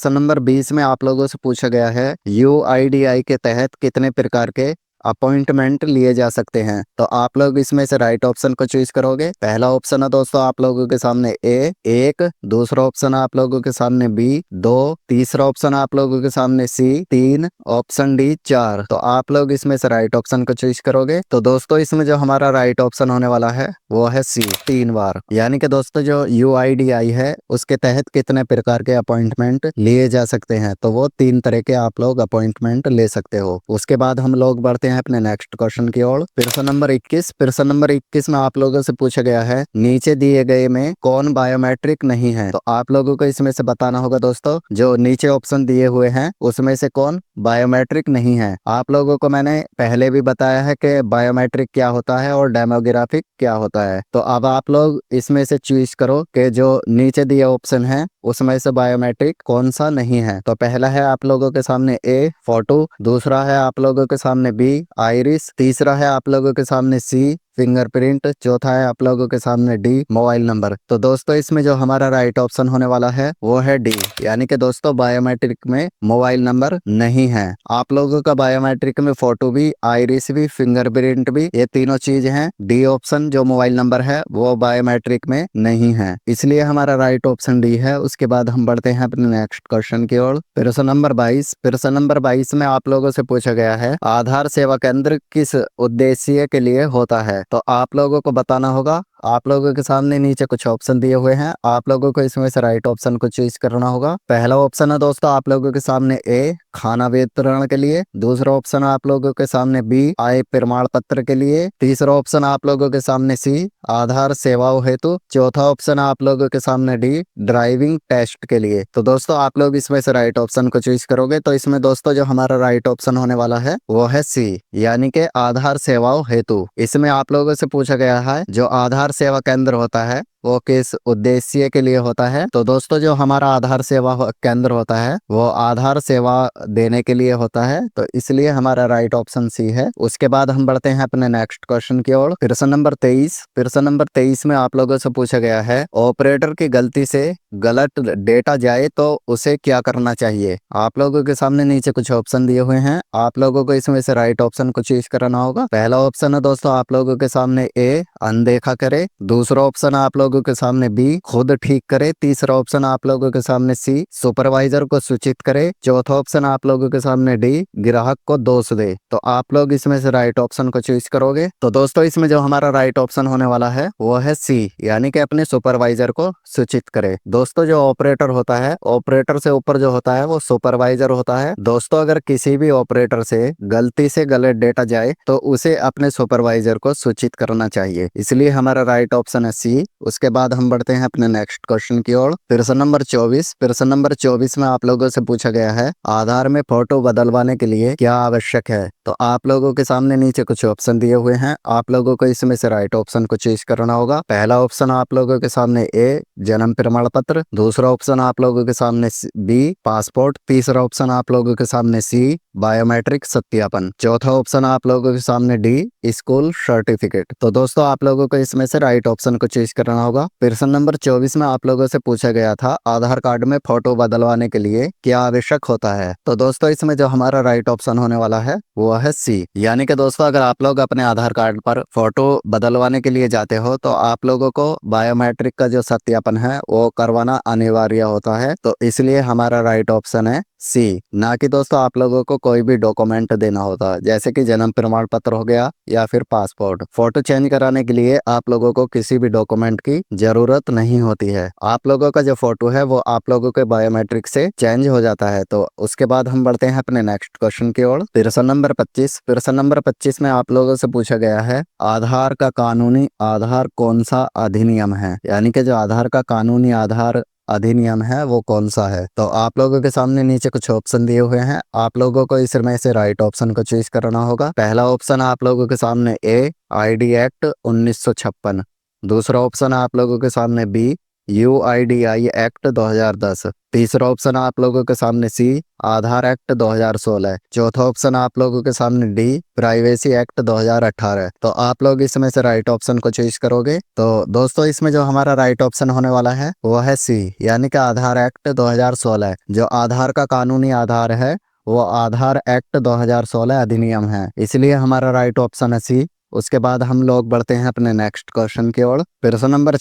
नंबर 20 में आप लोगों से पूछा गया है, यूआईडीआई के तहत कितने प्रकार के अपॉइंटमेंट लिए जा सकते हैं। तो आप लोग इसमें से राइट ऑप्शन को चूज करोगे। पहला ऑप्शन है दोस्तों आप लोगों के सामने ए 1, दूसरा ऑप्शन आप लोगों के सामने बी 2, तीसरा ऑप्शन आप लोगों के सामने सी 3, ऑप्शन डी 4। तो आप लोग इसमें से राइट ऑप्शन को चूज करोगे। तो दोस्तों इसमें जो हमारा राइट ऑप्शन होने वाला है वो है सी 3 बार। यानी कि दोस्तों जो UIDAI है उसके तहत कितने प्रकार के अपॉइंटमेंट लिए जा सकते हैं, तो वो 3 तरह के आप लोग अपॉइंटमेंट ले सकते हो। उसके बाद हम लोग बढ़ते हैं अपने नेक्स्ट क्वेश्चन की ओर। प्रश्न नंबर 21। प्रश्न नंबर 21 में आप लोगों से पूछा गया है नीचे दिए गए में कौन बायोमेट्रिक नहीं है। तो आप लोगों को इसमें से बताना होगा दोस्तों, जो नीचे ऑप्शन दिए हुए हैं उसमें से कौन बायोमेट्रिक नहीं है। आप लोगों को मैंने पहले भी बताया है कि बायोमेट्रिक क्या होता है और डेमोग्राफिक क्या होता है। तो अब आप लोग इसमें से चूज करो कि जो नीचे दिए ऑप्शन है उसमें से बायोमेट्रिक कौन सा नहीं है। तो पहला है आप लोगों के सामने ए फोटो, दूसरा है आप लोगों के सामने बी आइरिस, तीसरा है आप लोगों के सामने सी फिंगरप्रिंट, चौथा है आप लोगों के सामने डी मोबाइल नंबर। तो दोस्तों इसमें जो हमारा राइट ऑप्शन होने वाला है वो है डी, यानी कि दोस्तों बायोमेट्रिक में मोबाइल नंबर नहीं है। आप लोगों का बायोमेट्रिक में फोटो भी, आइरिस भी, फिंगरप्रिंट भी, ये तीनों चीज हैं। डी ऑप्शन जो मोबाइल नंबर है वो बायोमेट्रिक में नहीं है, इसलिए हमारा राइट ऑप्शन डी है। उसके बाद हम बढ़ते हैं अपने नेक्स्ट क्वेश्चन की ओर। प्रश्न नंबर 22। प्रश्न नंबर 22 में आप लोगों से पूछा गया है आधार सेवा केंद्र किस उद्देश्य के लिए होता है। तो आप लोगों को बताना होगा। आप लोगों के सामने नीचे कुछ ऑप्शन दिए हुए हैं, आप लोगों को इसमें से राइट ऑप्शन को चूज करना होगा। पहला ऑप्शन है दोस्तों आप लोगों के सामने ए खाना वितरण के लिए, दूसरा ऑप्शन आप लोगों के सामने बी आय प्रमाण पत्र के लिए, तीसरा ऑप्शन आप लोगों के सामने सी आधार सेवाओं हेतु, चौथा ऑप्शन आप लोगों के सामने डी ड्राइविंग टेस्ट के लिए। तो दोस्तों आप लोग इसमें से राइट ऑप्शन को चूज करोगे। तो इसमें दोस्तों जो हमारा राइट ऑप्शन होने वाला है वो है सी, यानी कि आधार सेवाओं हेतु। इसमें आप लोगों से पूछा गया है जो आधार सेवा केंद्र होता है वो किस उद्देश्य के लिए होता है। तो दोस्तों जो हमारा आधार सेवा केंद्र होता है वो आधार सेवा देने के लिए होता है, तो इसलिए हमारा राइट ऑप्शन सी है। उसके बाद हम बढ़ते हैं अपने नेक्स्ट क्वेश्चन की ओर। प्रश्न नंबर 23। प्रश्न नंबर 23 में आप लोगों से पूछा गया है ऑपरेटर की गलती से गलत डेटा जाए तो उसे क्या करना चाहिए। आप लोगों के सामने नीचे कुछ ऑप्शन दिए हुए हैं, आप लोगों को इसमें से राइट ऑप्शन को चूज करना होगा। पहला ऑप्शन है दोस्तों आप लोगों के सामने ए अनदेखा करे, दूसरा ऑप्शन आप लोगों के सामने बी खुद ठीक करे, तीसरा ऑप्शन आप लोगों के सामने सी सुपरवाइजर को सूचित करे, चौथा ऑप्शन आप लोगों के सामने डी ग्राहक को दोष दे। तो आप लोग इसमें से राइट ऑप्शन को चूज करोगे। तो दोस्तों इसमें जो हमारा राइट ऑप्शन होने वाला है वो है सी, यानी कि अपने सुपरवाइजर को सूचित करे। दोस्तों जो ऑपरेटर होता है, ऑपरेटर से ऊपर जो होता है वो सुपरवाइजर होता है। दोस्तों अगर किसी भी ऑपरेटर से गलती से गलत डेटा जाए तो उसे अपने सुपरवाइजर को सूचित करना चाहिए, इसलिए हमारा राइट ऑप्शन है सी। उसके बाद हम बढ़ते हैं अपने नेक्स्ट क्वेश्चन की ओर। प्रश्न नंबर 24। प्रश्न नंबर 24 में आप लोगों से पूछा गया है आधार में फोटो बदलवाने के लिए क्या आवश्यक है। तो आप लोगों के सामने नीचे कुछ ऑप्शन दिए हुए हैं, आप लोगों को इसमें से राइट ऑप्शन को चूज करना होगा। पहला ऑप्शन आप लोगों के सामने ए जन्म प्रमाण पत्र, दूसरा ऑप्शन आप लोगों के सामने बी पासपोर्ट, तीसरा ऑप्शन आप लोगों के सामने सी बायोमेट्रिक सत्यापन, चौथा ऑप्शन आप लोगों के सामने डी स्कूल सर्टिफिकेट। तो दोस्तों आप लोगों को इसमें से राइट ऑप्शन को चूज करना होगा। प्रश्न नंबर 24 में आप लोगों से पूछा गया था आधार कार्ड में फोटो बदलवाने के लिए क्या आवश्यक होता है। तो दोस्तों इसमें जो हमारा राइट ऑप्शन होने वाला है वो है सी, यानी कि दोस्तों अगर आप लोग अपने आधार कार्ड पर फोटो बदलवाने के लिए जाते हो तो आप लोगों को बायोमेट्रिक का जो सत्यापन है वो करवाना अनिवार्य होता है। तो इसलिए हमारा राइट ऑप्शन है सी, ना कि दोस्तों आप लोगों को कोई भी डॉक्यूमेंट देना होता है, जैसे कि जन्म प्रमाण पत्र हो गया या फिर पासपोर्ट। फोटो चेंज कराने के लिए आप लोगों को किसी भी डॉक्यूमेंट की जरूरत नहीं होती है। आप लोगों का जो फोटो है वो आप लोगों के बायोमेट्रिक से चेंज हो जाता है। तो उसके बाद हम बढ़ते हैं अपने नेक्स्ट क्वेश्चन की ओर। प्रश्न नंबर 25। प्रश्न नंबर 25 में आप लोगों से पूछा गया है आधार का कानूनी आधार कौन सा अधिनियम है, यानी कि जो आधार का कानूनी आधार अधिनियम है वो कौन सा है। तो आप लोगों के सामने नीचे कुछ ऑप्शन दिए हुए हैं, आप लोगों को इसमें से राइट ऑप्शन को चूज करना होगा। पहला ऑप्शन आप लोगों के सामने ए आईडी एक्ट 1956, दूसरा ऑप्शन आप लोगों के सामने बी UIDAI एक्ट 2010, तीसरा ऑप्शन आप लोगों के सामने सी आधार एक्ट 2016, चौथा ऑप्शन आप लोगों के सामने डी प्राइवेसी एक्ट 2018। तो आप लोग इसमें से राइट ऑप्शन को चूज करोगे। तो दोस्तों इसमें जो हमारा राइट ऑप्शन होने वाला है वो है सी, यानी कि आधार एक्ट 2016। जो आधार का कानूनी आधार है वो आधार एक्ट 2016 अधिनियम है, इसलिए हमारा राइट ऑप्शन है सी। उसके बाद हम लोग बढ़ते हैं अपने नेक्स्ट क्वेश्चन की ओर। प्रश्न नंबर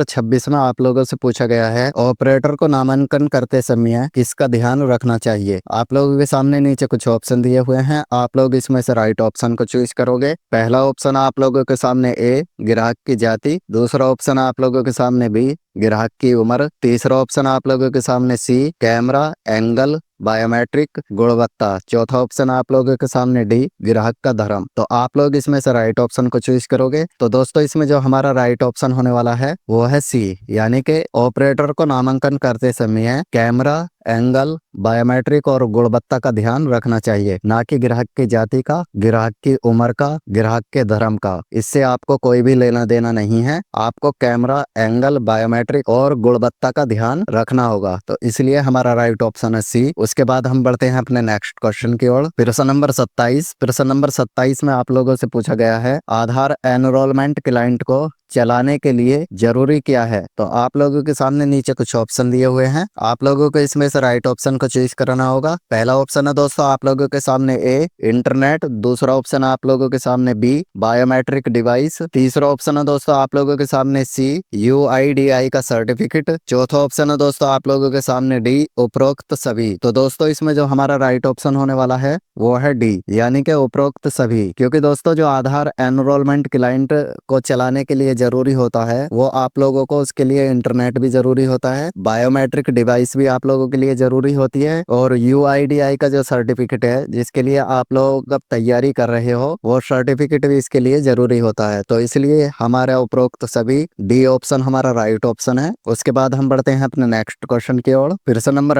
26 में आप लोगों से पूछा गया है ऑपरेटर को नामांकन करते समय किसका ध्यान रखना चाहिए। आप लोगों के सामने नीचे कुछ ऑप्शन दिए हुए हैं, आप लोग इसमें से राइट ऑप्शन को चूज करोगे। पहला ऑप्शन आप लोगों के सामने ए ग्राहक की जाति, दूसरा ऑप्शन आप लोगों के सामने बी ग्राहक की उम्र, तीसरा ऑप्शन आप लोगों के सामने सी कैमरा एंगल बायोमेट्रिक गुणवत्ता, चौथा ऑप्शन आप लोगों के सामने डी ग्राहक का धर्म। तो आप लोग इसमें से राइट ऑप्शन को चूज करोगे। तो दोस्तों इसमें जो हमारा राइट ऑप्शन होने वाला है वो है सी, यानी कि ऑपरेटर को नामांकन करते समय कैमरा एंगल बायोमेट्रिक और गुणवत्ता का ध्यान रखना चाहिए, ना कि ग्राहक की जाति का, ग्राहक की उम्र का, ग्राहक के धर्म का। इससे आपको कोई भी लेना देना नहीं है, आपको कैमरा एंगल बायोमेट्रिक और गुणवत्ता का ध्यान रखना होगा। तो इसलिए हमारा राइट ऑप्शन है सी। उसके बाद हम बढ़ते हैं अपने नेक्स्ट क्वेश्चन की ओर। प्रश्न नंबर 27 में आप लोगों से पूछा गया है आधार एनरोलमेंट क्लाइंट को चलाने के लिए जरूरी क्या है। तो आप लोगों के सामने नीचे कुछ ऑप्शन दिए हुए हैं, आप लोगों को इसमें से राइट ऑप्शन को चूज करना होगा। पहला ऑप्शन है दोस्तों आप लोगों के सामने ए इंटरनेट, दूसरा ऑप्शन है आप लोगों के सामने बी बायोमेट्रिक डिवाइस, तीसरा ऑप्शन है दोस्तों आप लोगों के सामने सी UIDAI का सर्टिफिकेट, चौथा ऑप्शन है दोस्तों आप लोगों के सामने डी उपरोक्त सभी। तो दोस्तों इसमें जो हमारा राइट ऑप्शन होने वाला है वो है डी, यानी कि उपरोक्त सभी। क्योंकि दोस्तों जो आधार एनरोलमेंट क्लाइंट को चलाने के लिए जरूरी होता है वो आप लोगों को उसके लिए इंटरनेट भी जरूरी होता है, बायोमेट्रिक डिवाइस भी आप लोगों के लिए जरूरी होती है, और UIDAI का जो सर्टिफिकेट है जिसके लिए आप लोग अब तैयारी कर रहे हो वो सर्टिफिकेट भी इसके लिए जरूरी होता है। तो इसलिए हमारा उपरोक्त सभी डी ऑप्शन हमारा राइट ऑप्शन है। उसके बाद हम बढ़ते हैं अपने नेक्स्ट क्वेश्चन की ओर। प्रश्न नंबर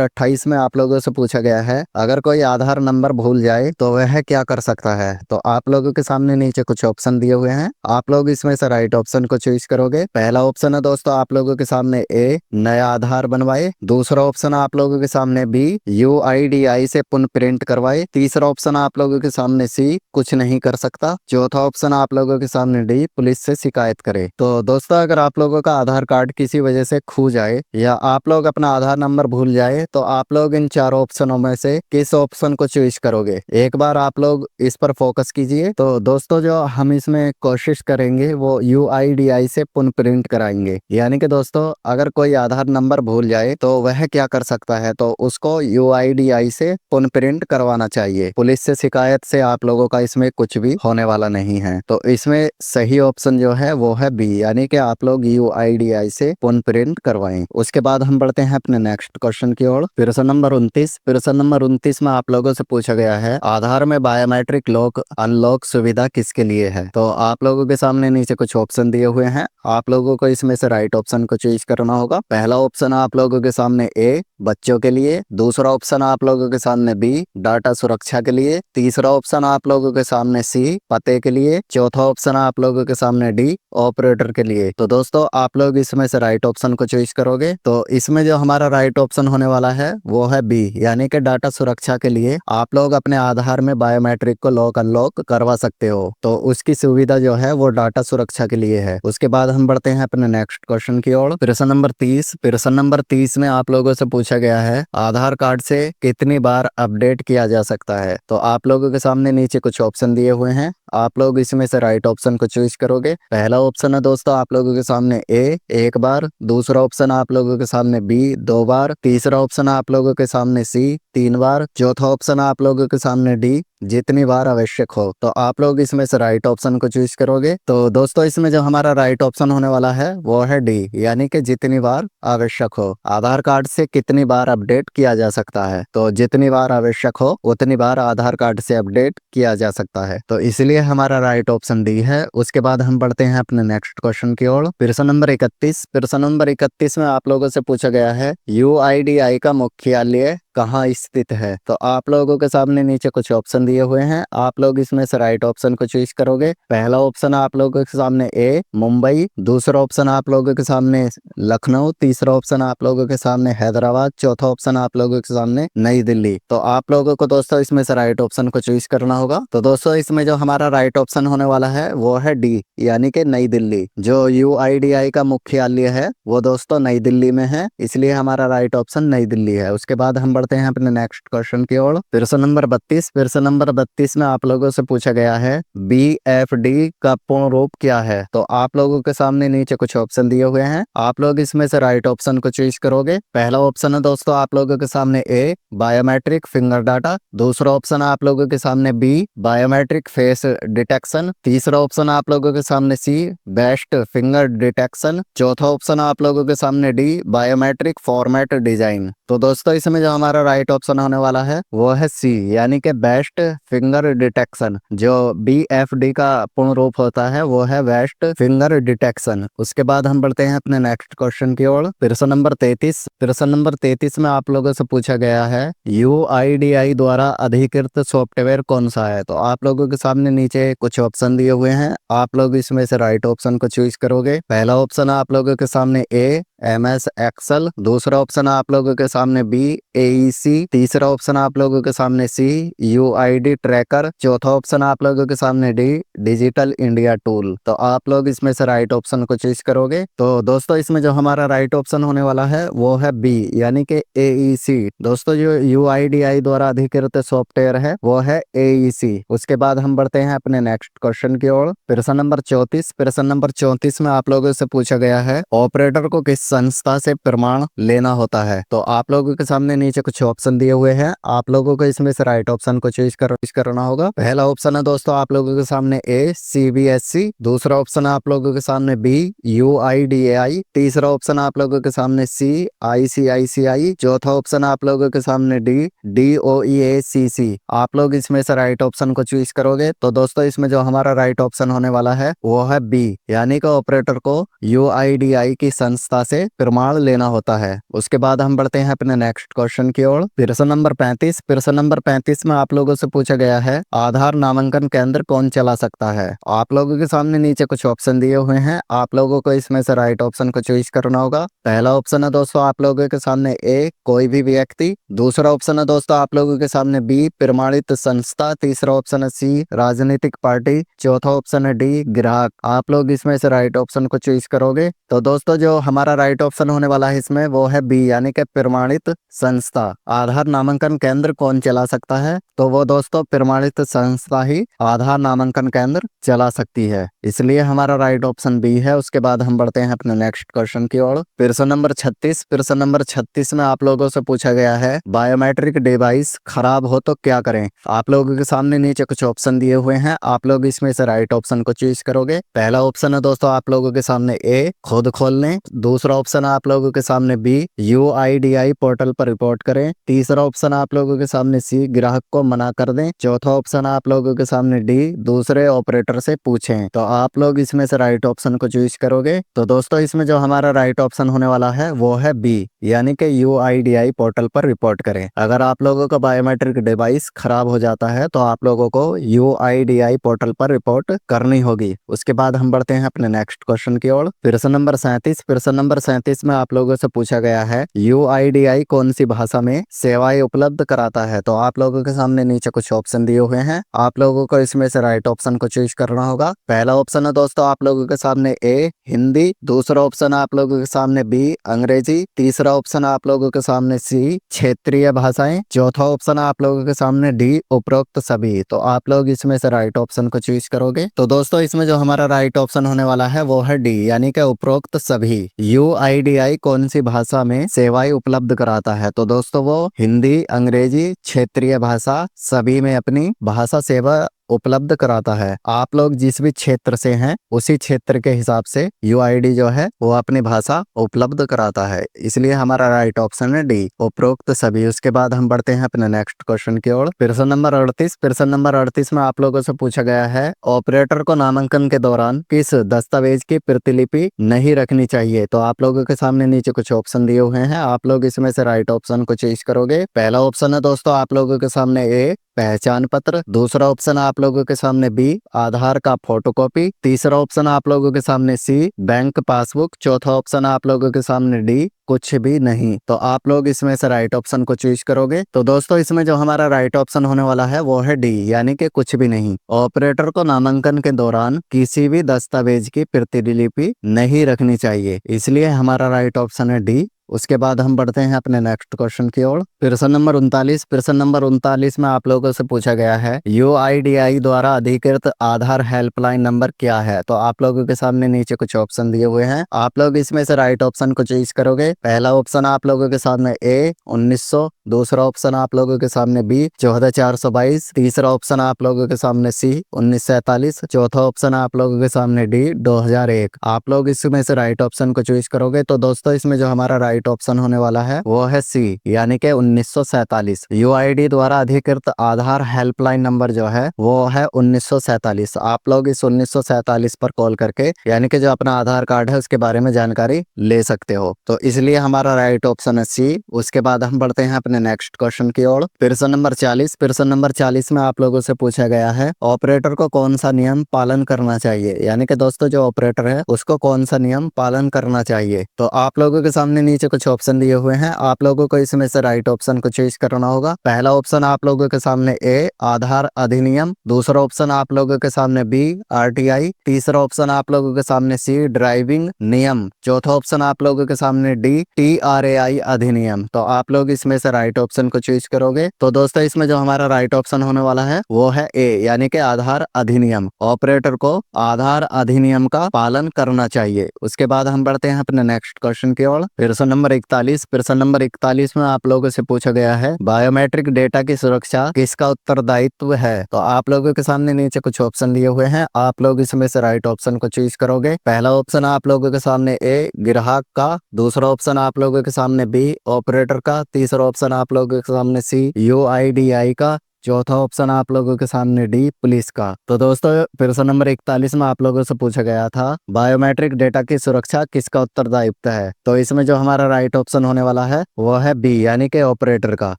28 में आप लोगों से पूछा गया है अगर कोई आधार नंबर भूल जाए तो वह क्या कर सकता है। तो आप लोगों के सामने नीचे कुछ ऑप्शन दिए हुए हैं, आप लोग इसमें से राइट ऑप्शन को चूज करोगे। पहला ऑप्शन है दोस्तों आप लोगों के सामने ए नया आधार बनवाए, दूसरा ऑप्शन आप लोगों के सामने बी UIDAI से पुनः प्रिंट करवाए, तीसरा ऑप्शन आप लोगों के सामने सी कुछ नहीं कर सकता, चौथा ऑप्शन आप लोगों के सामने डी पुलिस से शिकायत करे। तो दोस्तों अगर आप लोगों का आधार कार्ड किसी वजह से खो जाए या आप लोग अपना आधार नंबर भूल जाए तो आप लोग इन चारों ऑप्शनों में से किस ऑप्शन को चूज करोगे, एक बार आप लोग इस पर फोकस कीजिए। तो दोस्तों जो हम इसमें कोशिश करेंगे वो UIDAI से पुनः प्रिंट कराएंगे, यानी कि दोस्तों अगर कोई आधार नंबर भूल जाए तो वह क्या कर सकता है, तो उसको UIDAI से पुनः प्रिंट करवाना चाहिए। पुलिस से शिकायत से आप लोगों का इसमें कुछ भी होने वाला नहीं है। तो इसमें सही ऑप्शन जो है वो है बी, यानी कि आप लोग UIDAI से पुनः प्रिंट करवाएं। उसके बाद हम बढ़ते हैं अपने नेक्स्ट क्वेश्चन की ओर। प्रश्न नंबर 29 में आप लोगों से पूछा गया है आधार में बायोमेट्रिक लॉक अनलॉक सुविधा किसके लिए है। तो आप लोगों के सामने नीचे कुछ ऑप्शन दिए हुए हैं, आप लोगों को इसमें से राइट ऑप्शन को चूज करना होगा। पहला ऑप्शन आप लोगों के सामने ए बच्चों के लिए, दूसरा ऑप्शन आप लोगों के सामने बी डाटा सुरक्षा के लिए, तीसरा ऑप्शन आप लोगों के सामने सी पते के लिए, चौथा ऑप्शन आप लोगों के सामने डी ऑपरेटर के लिए। तो दोस्तों आप लोग इसमें से राइट ऑप्शन को चूज करोगे। तो इसमें जो हमारा राइट ऑप्शन होने वाला है वो है बी, यानी कि डाटा सुरक्षा के लिए आप लोग अपने आधार में बायोमेट्रिक को लॉक अनलॉक करवा सकते हो। तो उसकी सुविधा जो है वो डाटा सुरक्षा के लिए है। उसके बाद हम बढ़ते हैं अपने नेक्स्ट क्वेश्चन की ओर। प्रश्न नंबर 30 में आप लोगों से पूछा गया है आधार कार्ड से कितनी बार अपडेट किया जा सकता है। तो आप लोगों के सामने नीचे कुछ ऑप्शन दिए हुए हैं, आप लोग इसमें से राइट ऑप्शन को चूज करोगे। पहला ऑप्शन है दोस्तों आप लोगों के सामने ए एक बार, दूसरा ऑप्शन आप लोगों के सामने बी 2 बार, तीसरा ऑप्शन आप लोगों के सामने सी 3 बार, चौथा ऑप्शन आप लोगों के सामने डी जितनी बार आवश्यक हो। तो आप लोग इसमें से राइट ऑप्शन को चूज करोगे। तो दोस्तों इसमें जो हमारा राइट ऑप्शन होने वाला है वो है डी, यानी कि जितनी बार आवश्यक हो। आधार कार्ड से कितनी बार अपडेट किया जा सकता है, तो जितनी बार आवश्यक हो उतनी बार आधार कार्ड से अपडेट किया जा सकता है। तो इसलिए हमारा राइट ऑप्शन डी है। उसके बाद हम बढ़ते हैं अपने नेक्स्ट क्वेश्चन की ओर। प्रश्न नंबर 31 में आप लोगों से पूछा गया है UIDAI का मुख्यालय कहाँ स्थित है। तो आप लोगों के सामने नीचे कुछ ऑप्शन दिए हुए हैं, आप लोग इसमें से राइट ऑप्शन को चूज करोगे। पहला ऑप्शन आप लोगों के सामने ए मुंबई, दूसरा ऑप्शन आप लोगों के सामने लखनऊ, तीसरा ऑप्शन आप लोगों के सामने हैदराबाद, चौथा ऑप्शन आप लोगों के सामने नई दिल्ली। तो आप लोगों को दोस्तों इसमें से राइट ऑप्शन को चूज करना होगा। तो दोस्तों इसमें जो हमारा राइट ऑप्शन होने वाला है वो है डी, यानी कि नई दिल्ली। जो UIDAI का मुख्यालय है वो दोस्तों नई दिल्ली में है, इसलिए हमारा राइट ऑप्शन नई दिल्ली है। उसके बाद हम बढ़ते हैं अपने नेक्स्ट क्वेश्चन की ओर। प्रश्न नंबर 32। प्रश्न नंबर 32 में आप लोगों से पूछा गया है BFD का पूर्ण रूप क्या है। तो आप लोगों के सामने नीचे कुछ ऑप्शन दिए हुए हैं, आप लोग इसमें से राइट ऑप्शन को चूज करोगे। पहला ऑप्शन है दोस्तों आप लोगों के सामने ए बायोमेट्रिक फिंगर डाटा, दूसरा ऑप्शन है आप लोगों के सामने बी बायोमेट्रिक फेस डिटेक्शन, तीसरा ऑप्शन आप लोगों के सामने सी बेस्ट फिंगर डिटेक्शन, चौथा ऑप्शन आप लोगों के सामने डी बायोमेट्रिक फॉर्मेट डिजाइन। तो दोस्तों इसमें जो हमारा राइट ऑप्शन होने वाला है वो है सी, यानी कि बेस्ट फिंगर डिटेक्शन। जो BFD का पूर्ण रूप होता है वो है बेस्ट फिंगर डिटेक्शन। उसके बाद हम बढ़ते हैं अपने नेक्स्ट क्वेश्चन की ओर। प्रश्न नंबर 33। प्रश्न नंबर 33 में आप लोगों से पूछा गया है UIDAI द्वारा अधिकृत सॉफ्टवेयर कौन सा है। तो आप लोगों के सामने नीचे कुछ ऑप्शन दिए हुए हैं, आप लोग इसमें से राइट ऑप्शन को चूज करोगे। पहला ऑप्शन आप लोगों के सामने ए MS एक्सेल, दूसरा ऑप्शन आप लोगों के सामने बी AEC, तीसरा ऑप्शन आप लोगों के सामने सी UID ट्रैकर, चौथा ऑप्शन आप लोगों के सामने डी डिजिटल इंडिया टूल। तो आप लोग इसमें से राइट ऑप्शन को चूज करोगे। तो दोस्तों इसमें जो हमारा राइट ऑप्शन होने वाला है वो है बी, यानी कि AEC। दोस्तों जो UIDAI द्वारा अधिकृत सॉफ्टवेयर है वो है AEC। उसके बाद हम बढ़ते हैं अपने नेक्स्ट क्वेश्चन की ओर। प्रश्न नंबर 34। प्रश्न नंबर 34 में आप लोगों से पूछा गया है ऑपरेटर को किस संस्था से प्रमाण लेना होता है। तो आप लोगों के सामने नीचे कुछ ऑप्शन दिए हुए हैं, आप लोगों को इसमें से राइट ऑप्शन को चूज करना होगा। पहला ऑप्शन है दोस्तों आप लोगों के सामने ए CBSE, दूसरा ऑप्शन है आप लोगों के सामने बी UIDAI, तीसरा ऑप्शन आप लोगों के सामने सी ICICI, चौथा ऑप्शन आप लोगों के सामने डी DOEACC। आप लोग इसमें से राइट ऑप्शन को चूज करोगे। तो दोस्तों इसमें जो हमारा राइट ऑप्शन होने वाला है वो है बी, यानी कि ऑपरेटर को UIDAI की संस्था से प्रमाण लेना होता है। उसके बाद हम बढ़ते हैं अपने नेक्स्ट क्वेश्चन की ओर। प्रश्न नंबर 35। प्रश्न नंबर 35 में आप लोगों से पूछा गया है आधार नामांकन केंद्र कौन चला सकता है। आप लोगों के सामने नीचे कुछ ऑप्शन दिए हुए हैं, आप लोगों को इसमें से राइट ऑप्शन को चूज करना होगा। पहला ऑप्शन है दोस्तों आप लोगों के सामने ए कोई भी व्यक्ति, दूसरा ऑप्शन है दोस्तों आप लोगों के सामने बी प्रमाणित संस्था, तीसरा ऑप्शन है सी राजनीतिक पार्टी, चौथा ऑप्शन है डी ग्राहक। आप लोग इसमें से राइट ऑप्शन को चूज करोगे। तो दोस्तों जो हमारा राइट ऑप्शन होने वाला है इसमें वो है बी, यानी कि प्रमाणित संस्था। आधार नामांकन केंद्र कौन चला सकता है, तो वो दोस्तों प्रमाणित संस्था ही आधार नामांकन केंद्र चला सकती है, इसलिए हमारा राइट ऑप्शन बी है। उसके बाद हम बढ़ते हैं अपने नेक्स्ट क्वेश्चन की ओर। प्रश्न नंबर 36। प्रश्न नंबर 36 में आप लोगों से पूछा गया है बायोमेट्रिक डिवाइस खराब हो तो क्या करें। आप लोगों के सामने नीचे कुछ ऑप्शन दिए हुए हैं, आप लोग इसमें से राइट ऑप्शन को चूज करोगे। पहला ऑप्शन है दोस्तों आप लोगों के सामने ए खुद खोल लें, दूसरा ऑप्शन है आप लोगों के सामने बी UIDAI पोर्टल पर रिपोर्ट करें, तीसरा ऑप्शन आप लोगों के सामने सी ग्राहक को मना कर दें, चौथा ऑप्शन आप लोगों के सामने डी दूसरे ऑपरेटर से पूछें। तो आप लोग इसमें से राइट ऑप्शन को चूज करोगे। तो दोस्तों इसमें जो हमारा राइट ऑप्शन होने वाला है वो है बी, यानी कि UIDAI पोर्टल पर रिपोर्ट करें। अगर आप लोगों का बायोमेट्रिक डिवाइस खराब हो जाता है तो आप लोगों को UIDAI पोर्टल पर रिपोर्ट करनी होगी। उसके बाद हम बढ़ते हैं अपने नेक्स्ट क्वेश्चन की ओर। प्रश्न नंबर 37। प्रश्न नंबर 37 में आप लोगों से पूछा गया है UIDAI कौन सी भाषा में सेवाएं उपलब्ध कराता है। तो आप लोगों के सामने नीचे कुछ ऑप्शन दिए हुए हैं, आप लोगों को इसमें से राइट ऑप्शन को चूज करना होगा। पहला ऑप्शन है दोस्तों आप लोगों के सामने ए हिंदी, दूसरा ऑप्शन आप लोगों के सामने बी अंग्रेजी, तीसरा ऑप्शन आप लोगों के सामने सी क्षेत्रीय भाषाएं, चौथा ऑप्शन आप लोगों के सामने डी उपरोक्त सभी। तो आप लोग इसमें से राइट ऑप्शन को चूज करोगे। तो दोस्तों इसमें जो हमारा राइट ऑप्शन होने वाला है वो है डी, यानी कि उपरोक्त सभी। UIDAI कौन सी भाषा में सेवाएं उपलब्ध कराता है, तो दोस्तों वो हिंदी अंग्रेजी क्षेत्रीय भाषा सभी में अपनी भाषा सेवा उपलब्ध कराता है। आप लोग जिस भी क्षेत्र से हैं उसी क्षेत्र के हिसाब से UID जो है वो अपनी भाषा उपलब्ध कराता है, इसलिए हमारा राइट ऑप्शन है डी उपरोक्त सभी। उसके बाद हम बढ़ते हैं अपने नेक्स्ट क्वेश्चन की ओर। प्रश्न नंबर 38। प्रश्न नंबर 38 में आप लोगों से पूछा गया है ऑपरेटर को नामांकन के दौरान किस दस्तावेज की प्रतिलिपि नहीं रखनी चाहिए। तो आप लोगों के सामने नीचे कुछ ऑप्शन दिए हुए हैं, आप लोग इसमें से राइट ऑप्शन को चूज करोगे। पहला ऑप्शन है दोस्तों आप लोगों के सामने ए पहचान पत्र, दूसरा ऑप्शन आप लोगों के सामने बी आधार का फोटोकॉपी, तीसरा ऑप्शन आप लोगों के सामने सी बैंक पासबुक, चौथा ऑप्शन आप लोगों के सामने डी कुछ भी नहीं। तो आप लोग इसमें से राइट ऑप्शन को चूज करोगे। तो दोस्तों इसमें जो हमारा राइट ऑप्शन होने वाला है वो है डी, यानी कि कुछ भी नहीं। ऑपरेटर को नामांकन के दौरान किसी भी दस्तावेज की प्रतिलिपि नहीं रखनी चाहिए, इसलिए हमारा राइट ऑप्शन है डी उसके बाद हम बढ़ते हैं अपने नेक्स्ट क्वेश्चन की ओर। प्रश्न नंबर 39 में आप लोगों से पूछा गया है यूआईडीआई द्वारा अधिकृत आधार हेल्पलाइन नंबर क्या है। तो आप लोगों के सामने नीचे कुछ ऑप्शन दिए हुए हैं, आप लोग इसमें से राइट ऑप्शन को चूज करोगे। पहला ऑप्शन आप लोगों के सामने ए 1900, दूसरा ऑप्शन आप लोगों के सामने बी 14422, तीसरा ऑप्शन आप लोगों के सामने सी 1947, चौथा ऑप्शन आप लोगों के सामने डी 2001। आप लोग इसमें से राइट ऑप्शन को चूज करोगे। तो दोस्तों इसमें जो हमारा राइट ऑप्शन होने वाला है वो है सी, यानी कि 1947। यूआईडी द्वारा अधिकृत आधार हेल्पलाइन नंबर जो है वो है 1947। आप लोग इस 1947 पर कॉल करके यानी कि जो अपना आधार कार्ड है उसके बारे में जानकारी ले सकते हो। तो इसलिए हमारा राइट ऑप्शन है सी। उसके बाद हम बढ़ते हैं अपने नेक्स्ट क्वेश्चन की ओर। प्रश्न नंबर 40 में आप लोगों से पूछा गया है ऑपरेटर को कौन सा नियम पालन करना चाहिए, यानी कि दोस्तों जो ऑपरेटर है उसको कौन सा नियम पालन करना चाहिए। तो आप लोगों के सामने नीचे कुछ ऑप्शन दिए हुए हैं, आप लोगों को इसमें से राइट ऑप्शन को चूज करना होगा। पहला ऑप्शन आप लोगों के सामने ए आधार अधिनियम, दूसरा ऑप्शन आप लोगों के सामने बी आरटीआई, तीसरा ऑप्शन आप लोगों के सामने सी ड्राइविंग नियम, चौथा ऑप्शन आप लोगों के सामने डी टीआरएआई अधिनियम। तो आप लोग इसमें से राइट ऑप्शन को चूज करोगे। तो दोस्तों इसमें जो हमारा राइट ऑप्शन होने वाला है वो है ए, यानी कि आधार अधिनियम। ऑपरेटर को आधार अधिनियम का पालन करना चाहिए। उसके बाद हम बढ़ते हैं अपने नेक्स्ट क्वेश्चन की ओर। प्रश्न नंबर 41 में आप लोगों से पूछा गया है बायोमेट्रिक डेटा की सुरक्षा किसका उत्तरदायित्व है। तो आप लोगों के सामने नीचे कुछ ऑप्शन दिए हुए हैं, आप लोग इसमें से राइट ऑप्शन को चूज करोगे। पहला ऑप्शन आप लोगों के सामने ए ग्राहक का, दूसरा ऑप्शन आप लोगों के सामने बी ऑपरेटर का, तीसरा ऑप्शन आप लोगों के सामने सी यूआईडीआई का, चौथा ऑप्शन आप लोगों के सामने डी पुलिस का। तो दोस्तों प्रश्न नंबर 41 में आप लोगों से पूछा गया था बायोमेट्रिक डेटा की सुरक्षा किसका उत्तरदायित्व है। तो इसमें जो हमारा राइट ऑप्शन होने वाला है वो है बी, यानी कि ऑपरेटर का।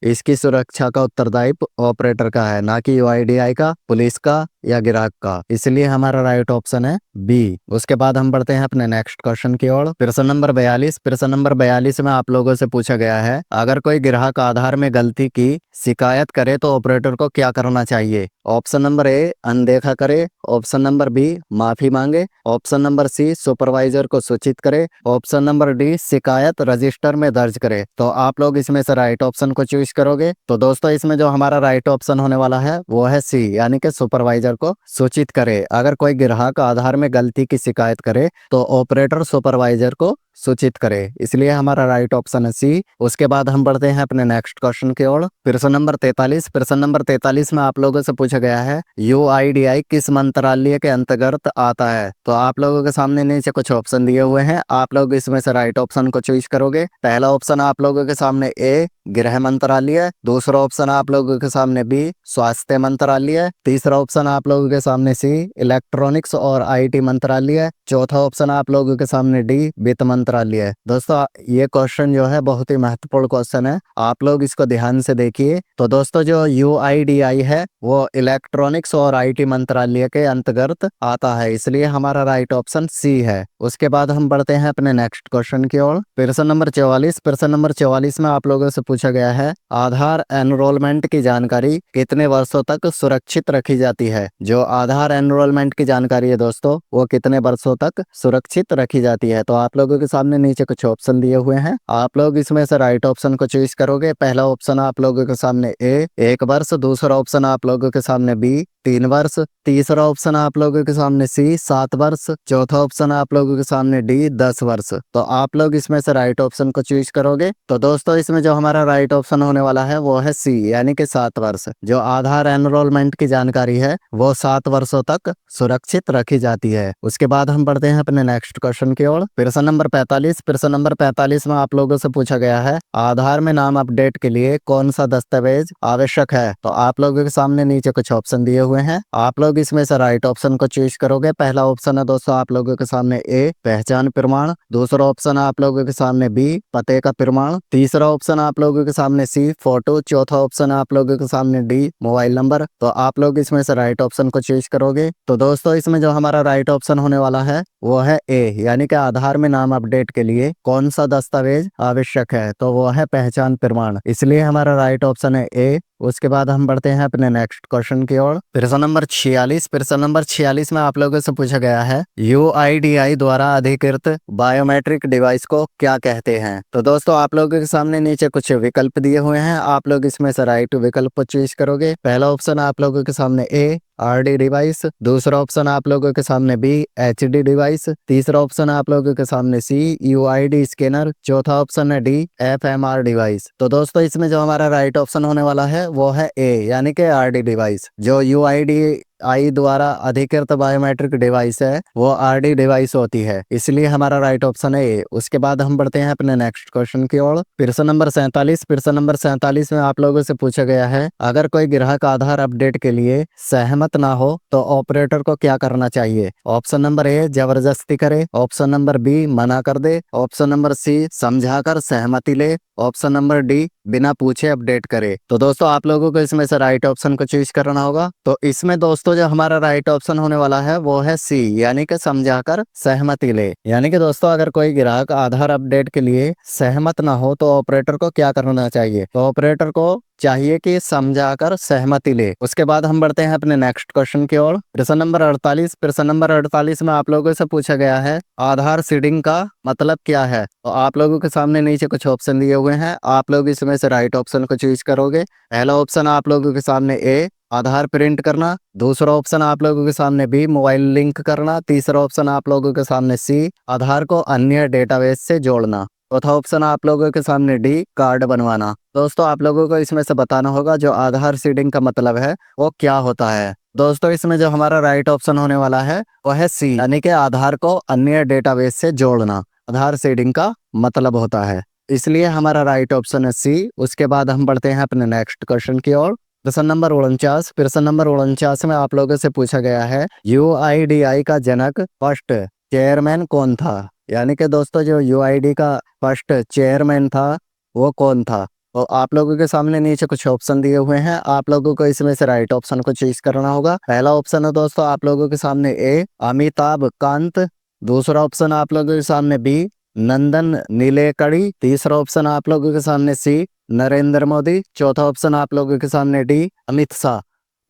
इसकी सुरक्षा का उत्तरदायित्व ऑपरेटर का है, ना कि यूआईडीआई का, पुलिस का या ग्राहक का। इसलिए हमारा राइट ऑप्शन है बी। उसके बाद हम बढ़ते हैं अपने नेक्स्ट क्वेश्चन की ओर। प्रश्न नंबर 42 में आप लोगों से पूछा गया है अगर कोई ग्राहक आधार में गलती की शिकायत करे तो ऑपरेटर को क्या करना चाहिए। ऑप्शन नंबर ए अनदेखा करे, ऑप्शन नंबर बी माफी मांगे, ऑप्शन नंबर सी सुपरवाइजर को सूचित करे, ऑप्शन नंबर डी शिकायत रजिस्टर में दर्ज करे। तो आप लोग इसमें से राइट ऑप्शन को चूज करोगे। तो दोस्तों इसमें जो हमारा राइट ऑप्शन होने वाला है वो है सी, यानी कि सुपरवाइजर को सूचित करे। अगर कोई ग्राहक आधार में गलती की शिकायत करे तो ऑपरेटर सुपरवाइजर को सूचित करे, इसलिए हमारा राइट ऑप्शन है सी। उसके बाद हम बढ़ते हैं अपने नेक्स्ट क्वेश्चन की ओर। प्रश्न नंबर 43 में आप लोगों से पूछा गया है यूआईडीआई किस मंत्रालय के अंतर्गत आता है। तो आप लोगों के सामने नीचे कुछ ऑप्शन दिए हुए हैं, आप लोग इसमें से राइट ऑप्शन को चूज करोगे। पहला ऑप्शन आप लोगों के सामने ए गृह मंत्रालय, दूसरा ऑप्शन आप लोगों के सामने बी स्वास्थ्य मंत्रालय, तीसरा ऑप्शन आप लोगों के सामने सी इलेक्ट्रॉनिक्स और आईटी मंत्रालय, चौथा ऑप्शन आप लोगों के सामने डी वित्त मंत्रालय। दोस्तों ये क्वेश्चन जो है बहुत ही महत्वपूर्ण क्वेश्चन है, आप लोग इसको ध्यान से देखिए। तो दोस्तों जो यूआईडीआई है वो इलेक्ट्रॉनिक्स और आईटी मंत्रालय के अंतर्गत आता है, इसलिए हमारा राइट ऑप्शन सी है। उसके बाद हम बढ़ते हैं अपने नेक्स्ट क्वेश्चन की ओर। प्रश्न नंबर 44 में आप लोगों से पूछा गया है आधार एनरोलमेंट की जानकारी कितने वर्षों तक सुरक्षित रखी जाती है। जो आधार एनरोलमेंट की जानकारी है दोस्तों वो कितने वर्षों तक सुरक्षित रखी जाती है। तो आप लोगों के सामने नीचे कुछ ऑप्शन दिए हुए हैं, आप लोग इसमें से राइट ऑप्शन को चूज करोगे। पहला ऑप्शन आप लोगों के सामने ए 1 वर्ष, दूसरा ऑप्शन आप लोगों के सामने बी 3 वर्ष, तीसरा ऑप्शन आप लोगों के सामने सी 7 वर्ष, चौथा ऑप्शन आप लोगों के सामने डी 10 वर्ष। तो आप लोग इसमें से राइट ऑप्शन को चूज करोगे। तो दोस्तों इसमें जो हमारा राइट ऑप्शन होने वाला है वो है सी, यानी कि 7 वर्ष। जो आधार एनरोलमेंट की जानकारी है वो 7 वर्षों तक सुरक्षित रखी जाती है। उसके बाद हम बढ़ते हैं अपने नेक्स्ट क्वेश्चन की ओर। प्रश्न नंबर 45 में आप लोगों से पूछा गया है आधार में नाम अपडेट के लिए कौन सा दस्तावेज आवश्यक है। तो आप लोगों के सामने नीचे कुछ ऑप्शन दिए हुए हैं, आप लोग इसमें से राइट ऑप्शन को चूज करोगे। पहला ऑप्शन है दोस्तों आप लोगों के सामने ए पहचान प्रमाण, दूसरा ऑप्शन आप लोगों के सामने बी पते का प्रमाण, तीसरा ऑप्शन आप लोगों के सामने सी फोटो, चौथा ऑप्शन आप लोगों के सामने डी मोबाइल नंबर। तो आप लोग इसमें से राइट ऑप्शन को चूज करोगे। तो दोस्तों इसमें जो हमारा राइट ऑप्शन होने वाला है वो है ए, यानी कि आधार में नाम अपडेट के लिए कौन सा दस्तावेज आवश्यक है। तो वो है पहचान प्रमाण, इसलिए हमारा राइट ऑप्शन है ए उसके बाद हम बढ़ते हैं अपने नेक्स्ट क्वेश्चन की ओर। प्रश्न नंबर 46। प्रश्न नंबर 46 में आप लोगों से पूछा गया है UIDAI द्वारा अधिकृत बायोमेट्रिक डिवाइस को क्या कहते हैं। तो दोस्तों आप लोगों के सामने नीचे कुछ विकल्प दिए हुए हैं, आप लोग इसमें से राइट विकल्प को चूज करोगे। पहला ऑप्शन आप लोगों के सामने ए RD डिवाइस, दूसरा ऑप्शन आप लोगों के सामने बी HD डिवाइस, तीसरा ऑप्शन आप लोगों के सामने सी UID स्कैनर, चौथा ऑप्शन है डी FMR डिवाइस। तो दोस्तों इसमें जो हमारा राइट ऑप्शन होने वाला है वो है ए यानी कि RD डिवाइस। जो UIDAI द्वारा अधिकृत बायोमेट्रिक डिवाइस है वो RD डिवाइस होती है, इसलिए हमारा राइट ऑप्शन है ए। उसके बाद हम बढ़ते हैं अपने नेक्स्ट क्वेश्चन की ओर। प्रश्न नंबर 47। प्रश्न नंबर 47 में आप लोगों से पूछा गया है अगर कोई ग्राहक आधार अपडेट के लिए सहमत ना हो तो ऑपरेटर को क्या करना चाहिए। ऑप्शन नंबर ए जबरदस्ती करे, ऑप्शन नंबर बी मना कर दे, ऑप्शन नंबर सी समझाकर सहमति ले, ऑप्शन नंबर डी बिना पूछे अपडेट करे। तो दोस्तों आप लोगों को इसमें से राइट ऑप्शन को चूज करना होगा। तो इसमें दोस्तों जो हमारा राइट ऑप्शन होने वाला है वो है सी यानी कि समझाकर सहमति ले। यानी कि दोस्तों अगर कोई ग्राहक आधार अपडेट के लिए सहमत ना हो तो ऑपरेटर को क्या करना चाहिए। तो ऑपरेटर को चाहिए कि समझाकर सहमति ले। उसके बाद हम बढ़ते हैं अपने नेक्स्ट क्वेश्चन की ओर। प्रश्न नंबर 48। प्रश्न नंबर 48 में आप लोगों से पूछा गया है आधार सीडिंग का मतलब क्या है। तो आप लोगों के सामने नीचे कुछ ऑप्शन दिए हुए हैं, आप लोग इसमें से राइट ऑप्शन को चूज करोगे। पहला ऑप्शन आप लोगों के सामने ए आधार प्रिंट करना, दूसरा ऑप्शन आप लोगों के सामने बी मोबाइल लिंक करना, तीसरा ऑप्शन आप लोगों के सामने सी आधार को अन्य डेटाबेस से जोड़ना, चौथा ऑप्शन आप लोगों के सामने डी कार्ड बनवाना। दोस्तों आप लोगों को इसमें से बताना होगा जो आधार सीडिंग का मतलब है वो क्या होता है। दोस्तों इसमें जो हमारा राइट ऑप्शन होने वाला है वो है सी यानी कि आधार को अन्य डेटाबेस से जोड़ना आधार सीडिंग का मतलब होता है, इसलिए हमारा राइट ऑप्शन है सी। उसके बाद हम बढ़ते हैं अपने नेक्स्ट क्वेश्चन की ओर। प्रश्न नंबर 49। प्रश्न नंबर 49 में आप लोगों से पूछा गया है UIDAI का जनक फर्स्ट चेयरमैन कौन था। यानी कि दोस्तों जो UID का फर्स्ट चेयरमैन था वो कौन था। तो आप लोगों के सामने नीचे कुछ ऑप्शन दिए हुए हैं, आप लोगों को इसमें से राइट ऑप्शन को चूज करना होगा। पहला ऑप्शन है दोस्तों आप लोगों के सामने ए अमिताभ कांत, दूसरा ऑप्शन आप लोगों के सामने बी नंदन नीलेकणी, तीसरा ऑप्शन आप लोगों के सामने सी नरेंद्र मोदी, चौथा ऑप्शन आप लोगों के सामने डी अमित शाह।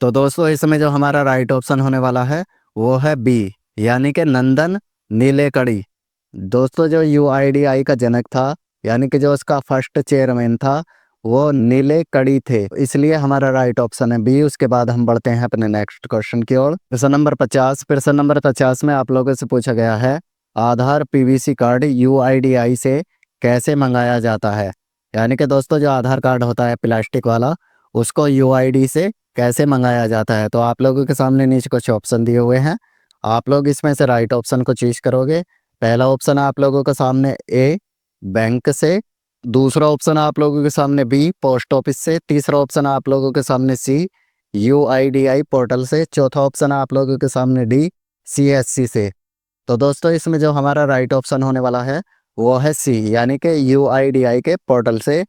तो दोस्तों इसमें जो हमारा राइट ऑप्शन होने वाला है वो है बी यानी कि नंदन नीलेकणी। दोस्तों जो UIDAI का जनक था यानी कि जो उसका फर्स्ट चेयरमैन था वो नीलेकणी थे, इसलिए हमारा राइट ऑप्शन है बी। उसके बाद हम बढ़ते हैं अपने नेक्स्ट क्वेश्चन की ओर। प्रश्न नंबर 50। प्रश्न नंबर 50 में आप लोगों से पूछा गया है आधार PVC कार्ड UIDAI से कैसे मंगाया जाता है। यानी कि दोस्तों जो आधार कार्ड होता है प्लास्टिक वाला उसको UID से कैसे मंगाया जाता है। तो आप लोगों के सामने नीचे कुछ ऑप्शन दिए हुए हैं, आप लोग इसमें से राइट ऑप्शन को चूज करोगे। पहला ऑप्शन आप लोगों के सामने ए बैंक से, दूसरा ऑप्शन आप लोगों के सामने बी पोस्ट ऑफिस से, तीसरा ऑप्शन आप लोगों के सामने सी UIDAI पोर्टल से, चौथा ऑप्शन आप लोगों के सामने डी CSC से। तो दोस्तों इसमें जो हमारा राइट ऑप्शन होने वाला है वो है सी यानी कि UIDAI के पोर्टल से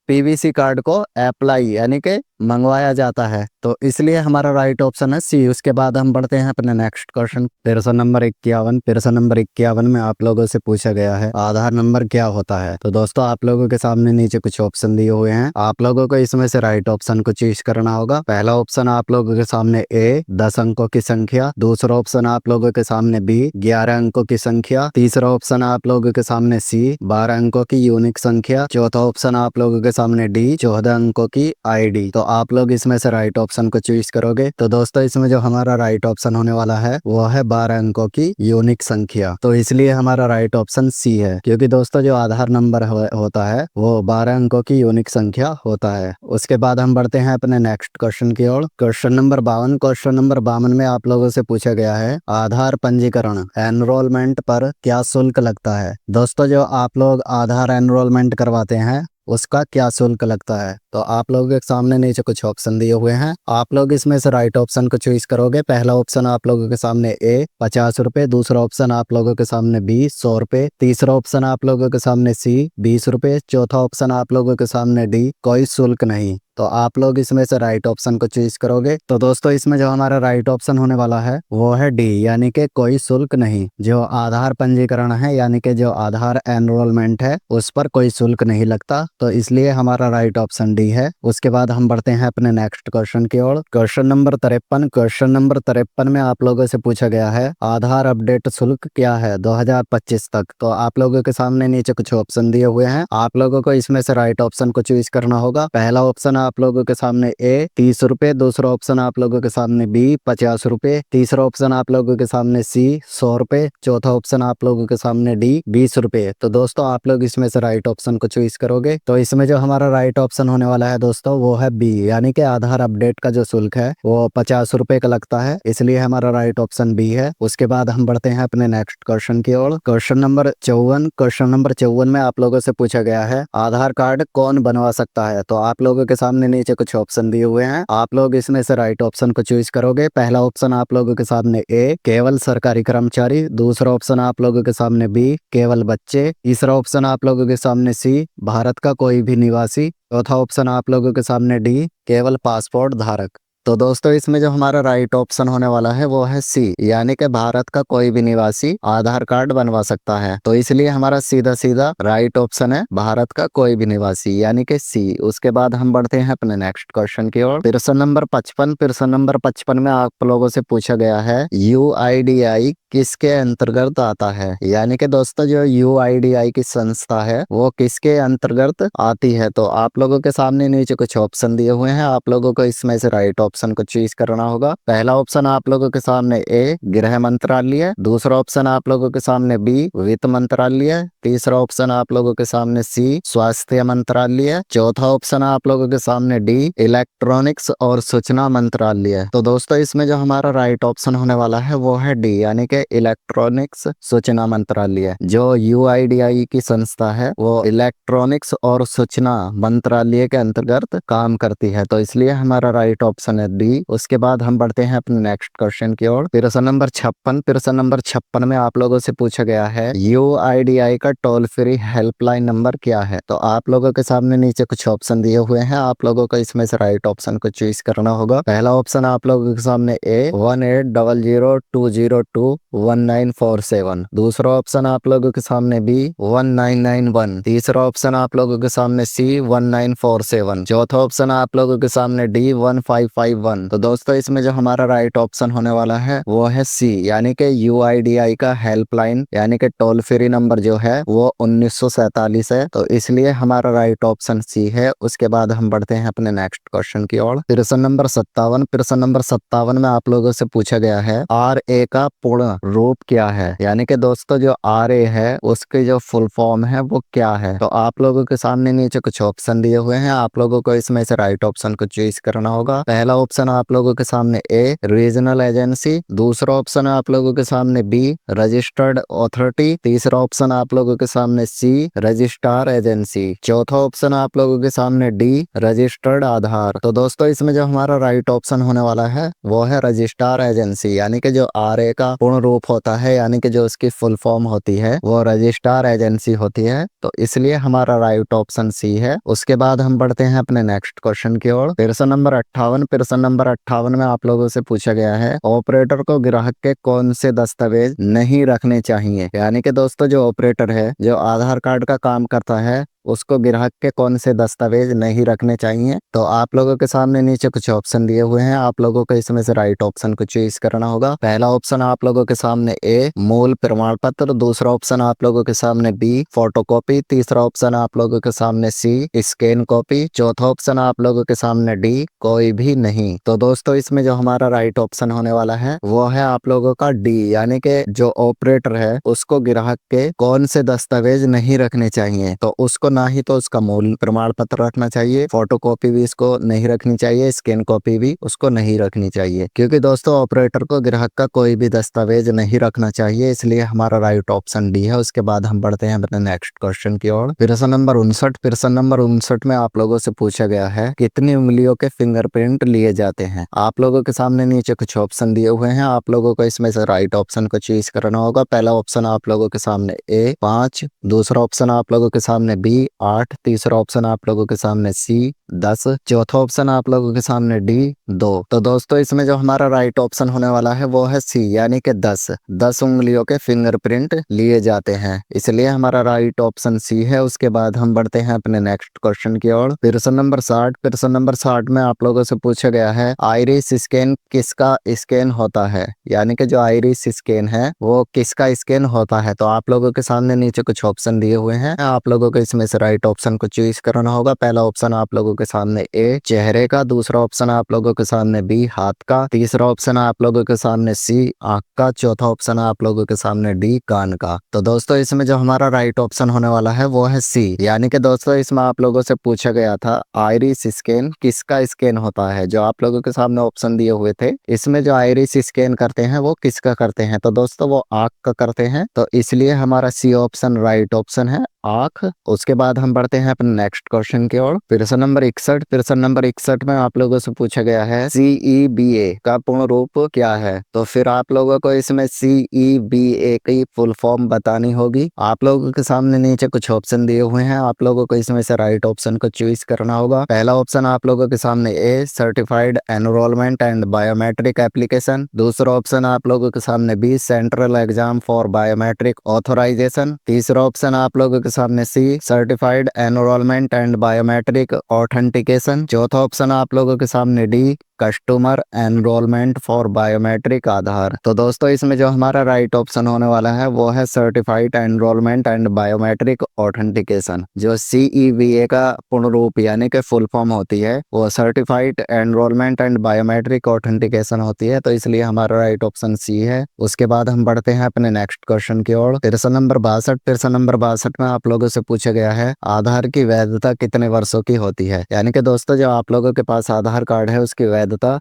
PVC कार्ड को अप्लाई यानी कि मंगवाया जाता है, तो इसलिए हमारा राइट ऑप्शन है सी। उसके बाद हम बढ़ते हैं अपने नेक्स्ट क्वेश्चन। प्रश्न नंबर 51। प्रश्न नंबर 51 में आप लोगों से पूछा गया है आधार नंबर क्या होता है। तो दोस्तों आप लोगों के सामने नीचे कुछ ऑप्शन दिए हुए हैं, आप लोगों को इसमें से राइट ऑप्शन को चूज करना होगा। पहला ऑप्शन आप लोगों के सामने ए 10 अंकों की संख्या, दूसरा ऑप्शन आप लोगों के सामने बी 11 अंकों की संख्या, तीसरा ऑप्शन आप लोगों के सामने सी 12 अंकों की यूनिक संख्या, चौथा ऑप्शन आप लोगों के सामने डी 14 अंकों की ID। तो आप लोग इसमें से राइट ऑप्शन को चूज करोगे। तो दोस्तों इसमें जो हमारा राइट ऑप्शन होने वाला है वो है 12 अंकों की यूनिक संख्या, तो इसलिए हमारा राइट ऑप्शन सी है, क्योंकि दोस्तों जो आधार नंबर होता है वो 12 अंकों की यूनिक संख्या होता है। उसके बाद हम बढ़ते हैं अपने नेक्स्ट क्वेश्चन की ओर। Question number 52। क्वेश्चन नंबर 52 में आप लोगों से पूछा गया है आधार पंजीकरण एनरोलमेंट पर क्या शुल्क लगता है। दोस्तों जो आप लोग आधार एनरोलमेंट करवाते हैं उसका क्या शुल्क लगता है। तो आप लोगों के सामने नीचे कुछ ऑप्शन दिए हुए हैं, आप लोग इसमें से राइट ऑप्शन को चॉइस करोगे। पहला ऑप्शन आप लोगों के सामने ए 50 रुपए, दूसरा ऑप्शन आप लोगों के सामने बी 100 रुपए, तीसरा ऑप्शन आप लोगों के सामने सी 20 रुपए, चौथा ऑप्शन आप लोगों के सामने डी कोई शुल्क नहीं। तो आप लोग इसमें से राइट ऑप्शन को चूज करोगे। तो दोस्तों इसमें जो हमारा राइट ऑप्शन होने वाला है वो है डी, यानी कि कोई शुल्क नहीं। जो आधार पंजीकरण है यानी कि जो आधार एनरोलमेंट है उस पर कोई शुल्क नहीं लगता, तो इसलिए हमारा राइट ऑप्शन डी है। उसके बाद हम बढ़ते हैं अपने नेक्स्ट क्वेश्चन की ओर। Question number 53। क्वेश्चन नंबर 53 में आप लोगों से पूछा गया है आधार अपडेट शुल्क क्या है 2025 तक। तो आप लोगों के सामने नीचे कुछ ऑप्शन दिए हुए हैं, आप लोगों को इसमें से राइट ऑप्शन को चूज करना होगा। पहला ऑप्शन आप लोगों के सामने ए 30 रुपए, दूसरा ऑप्शन आप लोगों के सामने बी 50 रुपए, तीसरा ऑप्शन आप लोगों के सामने सी 100 रुपए, चौथा ऑप्शन आप लोगों के सामने डी 20 रुपए। तो दोस्तों आप लोग इसमें से राइट ऑप्शन को चूज करोगे। तो इसमें जो हमारा राइट ऑप्शन होने वाला है दोस्तों वो है बी, यानी कि आधार अपडेट का जो शुल्क है वो 50 रुपए का लगता है, इसलिए हमारा राइट ऑप्शन बी है। उसके बाद हम बढ़ते हैं अपने नेक्स्ट क्वेश्चन की ओर। Question number 54। क्वेश्चन नंबर 54 में आप लोगों से पूछा गया है आधार कार्ड कौन बनवा सकता है। तो आप लोगों के सामने नीचे कुछ ऑप्शन दिए हुए हैं, आप लोग इसमें से राइट ऑप्शन को चूज करोगे। पहला ऑप्शन आप लोगों के सामने ए केवल सरकारी कर्मचारी, दूसरा ऑप्शन आप लोगों के सामने बी केवल बच्चे, तीसरा ऑप्शन आप लोगों के सामने सी भारत का कोई भी निवासी, चौथा ऑप्शन आप लोगों के सामने डी केवल पासपोर्ट धारक। तो दोस्तों इसमें जो हमारा राइट ऑप्शन होने वाला है वो है सी, यानी कि भारत का कोई भी निवासी आधार कार्ड बनवा सकता है। तो इसलिए हमारा सीधा सीधा राइट ऑप्शन है भारत का कोई भी निवासी, यानी कि सी। उसके बाद हम बढ़ते हैं अपने नेक्स्ट क्वेश्चन की ओर। प्रश्न नंबर 55। प्रश्न नंबर 55 में आप लोगों से पूछा गया है UIDAI किसके अंतर्गत आता है, यानी कि दोस्तों जो UIDAI की संस्था है वो किसके अंतर्गत आती है। तो आप लोगों के सामने नीचे कुछ ऑप्शन दिए हुए हैं, आप लोगों को इसमें से राइट ऑप्शन को चूज करना होगा। पहला ऑप्शन आप लोगों के सामने ए गृह मंत्रालय, दूसरा ऑप्शन आप लोगों के सामने बी वित्त मंत्रालय, तीसरा ऑप्शन आप लोगों के सामने सी स्वास्थ्य मंत्रालय, चौथा ऑप्शन आप लोगों के सामने डी इलेक्ट्रॉनिक्स और सूचना मंत्रालय। तो दोस्तों इसमें जो हमारा राइट ऑप्शन होने वाला है वो है डी, यानी कि इलेक्ट्रॉनिक्स सूचना मंत्रालय। जो UIDAI की संस्था है वो इलेक्ट्रॉनिक्स और सूचना मंत्रालय के अंतर्गत काम करती है, तो इसलिए हमारा राइट ऑप्शन है डी। उसके बाद हम बढ़ते हैं अपने नेक्स्ट क्वेश्चन की ओर। प्रश्न नंबर 56। प्रश्न नंबर 56 में आप लोगों से पूछा गया है UIDAI का टोल फ्री हेल्पलाइन नंबर क्या है। तो आप लोगों के सामने नीचे कुछ ऑप्शन दिए हुए हैं, आप लोगों को इसमें से राइट ऑप्शन को चूज करना होगा। पहला ऑप्शन आप लोगों के सामने ए 180020219447, दूसरा ऑप्शन आप लोगों के सामने बी 1991, तीसरा ऑप्शन आप लोगों के सामने सी 1947, चौथा ऑप्शन आप लोगों के सामने डी 1551। तो दोस्तों इसमें जो हमारा राइट ऑप्शन होने वाला है वो है सी, यानी कि UIDAI का हेल्पलाइन यानी कि टोल फ्री नंबर जो है वो 1947 है, तो इसलिए हमारा राइट ऑप्शन सी है। उसके बाद हम बढ़ते हैं अपने नेक्स्ट क्वेश्चन की ओर। प्रश्न नंबर 57। प्रश्न नंबर 57 में आप लोगों से पूछा गया है RA का पूर्ण रूप क्या है, यानी कि दोस्तों जो RA है उसके जो फुल फॉर्म है वो क्या है। तो आप लोगों के सामने नीचे कुछ ऑप्शन दिए हुए हैं, आप लोगों को इसमें से राइट ऑप्शन को चूज करना होगा। पहला ऑप्शन आप लोगों के सामने ए रीजनल एजेंसी, दूसरा ऑप्शन आप लोगों के सामने बी रजिस्टर्ड अथॉरिटी, तीसरा ऑप्शन आप लोगों के सामने सी रजिस्ट्रार एजेंसी, चौथा ऑप्शन आप लोगों के सामने डी रजिस्टर्ड आधार। तो दोस्तों इसमें जो हमारा राइट ऑप्शन होने वाला है वो है रजिस्ट्रार एजेंसी, यानी कि जो RA का पूर्ण रूप होता है यानी कि जो उसकी फुल फॉर्म होती है वो रजिस्ट्रार एजेंसी होती है, तो इसलिए हमारा राइट ऑप्शन सी है। उसके बाद हम बढ़ते हैं अपने नेक्स्ट क्वेश्चन की ओर। प्रश्न नंबर 58। प्रश्न नंबर 58 में आप लोगों से पूछा गया है ऑपरेटर को ग्राहक के कौन से दस्तावेज नहीं रखने चाहिए, यानी कि दोस्तों जो ऑपरेटर है जो आधार कार्ड का काम करता है उसको ग्राहक के कौन से दस्तावेज नहीं रखने चाहिए। तो आप लोगों के सामने नीचे कुछ ऑप्शन दिए हुए हैं, आप लोगों को इसमें से राइट ऑप्शन को चूज करना होगा। पहला ऑप्शन आप लोगों के सामने ए मूल प्रमाण पत्र, दूसरा ऑप्शन आप लोगों के सामने बी फोटोकॉपी, तीसरा ऑप्शन आप लोगों के सामने सी स्कैन कॉपी, चौथा ऑप्शन आप लोगों के सामने डी कोई भी नहीं। तो दोस्तों इसमें जो हमारा राइट ऑप्शन होने वाला है वो है आप लोगों का डी, यानी कि जो ऑपरेटर है उसको ग्राहक के कौन से दस्तावेज नहीं रखने चाहिए। तो उसको ना ही तो उसका मूल प्रमाण पत्र रखना चाहिए, फोटोकॉपी भी इसको नहीं रखनी चाहिए, स्कैन कॉपी भी उसको नहीं रखनी चाहिए, क्योंकि दोस्तों ऑपरेटर को ग्राहक का कोई भी दस्तावेज नहीं रखना चाहिए, इसलिए हमारा राइट ऑप्शन डी है। उसके बाद हम बढ़ते हैं अपने नेक्स्ट क्वेश्चन की ओर। प्रश्न नंबर 59। प्रश्न नंबर 59 में आप लोगों से पूछा गया है कितनी उंगलियों के फिंगरप्रिंट लिए जाते हैं। आप लोगों के सामने नीचे कुछ ऑप्शन दिए हुए हैं, आप लोगों को इसमें से राइट ऑप्शन को चूज करना होगा। पहला ऑप्शन आप लोगों के सामने ए 5, दूसरा ऑप्शन आप लोगों के सामने बी बी 8, तीसरा ऑप्शन आप लोगों के सामने सी 10, चौथा ऑप्शन आप लोगों के सामने डी 2। तो दोस्तों इसमें जो हमारा राइट ऑप्शन होने वाला है वो है सी, यानी कि 10 उंगलियों के फिंगरप्रिंट लिए जाते हैं, इसलिए हमारा राइट ऑप्शन सी है। उसके बाद हम बढ़ते हैं अपने नेक्स्ट क्वेश्चन की ओर। प्रश्न नंबर 60। प्रश्न नंबर 60 में आप लोगों से पूछा गया है आइरिस स्कैन किसका स्कैन होता है, यानी कि जो आइरिस स्कैन है वो किसका स्कैन होता है। तो आप लोगों के सामने नीचे कुछ ऑप्शन दिए हुए हैं, आप लोगों को इसमें से राइट ऑप्शन को चूज करना होगा। पहला ऑप्शन आप लोगों के सामने ए चेहरे का, दूसरा ऑप्शन आप लोगों के सामने बी हाथ का, तीसरा ऑप्शन आप लोगों के सामने सी आंख का, चौथा ऑप्शन आप लोगों के सामने डी कान का। तो दोस्तों इसमें जो हमारा राइट ऑप्शन होने वाला है वो है सी, यानी कि दोस्तों इसमें आप लोगों से पूछा गया था आइरिस स्कैन किसका स्कैन होता है। जो आप लोगों के सामने ऑप्शन दिए हुए थे इसमें जो आइरिस स्कैन करते हैं वो किसका करते हैं, तो दोस्तों वो आंख का करते हैं, तो इसलिए हमारा सी ऑप्शन राइट ऑप्शन है आंख। उसके बाद हम बढ़ते हैं अपने नेक्स्ट क्वेश्चन की ओर। प्रश्न नंबर 61। प्रश्न नंबर 61 में आप लोगों से पूछा गया है CEBA का पूर्ण रूप क्या है। तो फिर आप लोगों को इसमें CEBA की फुल फॉर्म बतानी होगी। आप लोगों के सामने नीचे कुछ ऑप्शन दिए हुए हैं, आप लोगों को इसमें से राइट ऑप्शन को चूज करना होगा। पहला ऑप्शन आप लोगों के सामने A certified enrolment and biometric application, दूसरा ऑप्शन आप लोगों के सामने B central exam for biometric authorisation, तीसरा ऑप्शन आप लोगों के सामने C certified enrolment and biometric authentication, चौथा ऑप्शन आप लोगों के सामने D customer enrolment for biometric Aadhaar. तो दोस्तों इसमें जो हमारा राइट ऑप्शन होने वाला है वो है certified enrolment and biometric authentication. जो CEBA का पूर्ण रूप यानी कि फुल फॉर्म होती है वो certified enrolment and biometric authentication होती है, तो इसलिए हमारा राइट ऑप्शन सी है। उसके बाद हम बढ़ते हैं अपने नेक्स्ट क्वेश्चन की ओर। प्रश्न नंबर 62। प्रश्न नंबर 62 में आप लोगों से पूछा गया है आधार की वैधता कितने वर्षों की होती है, यानी कि दोस्तों जो आप लोगों के पास आधार कार्ड है उसकी वैधता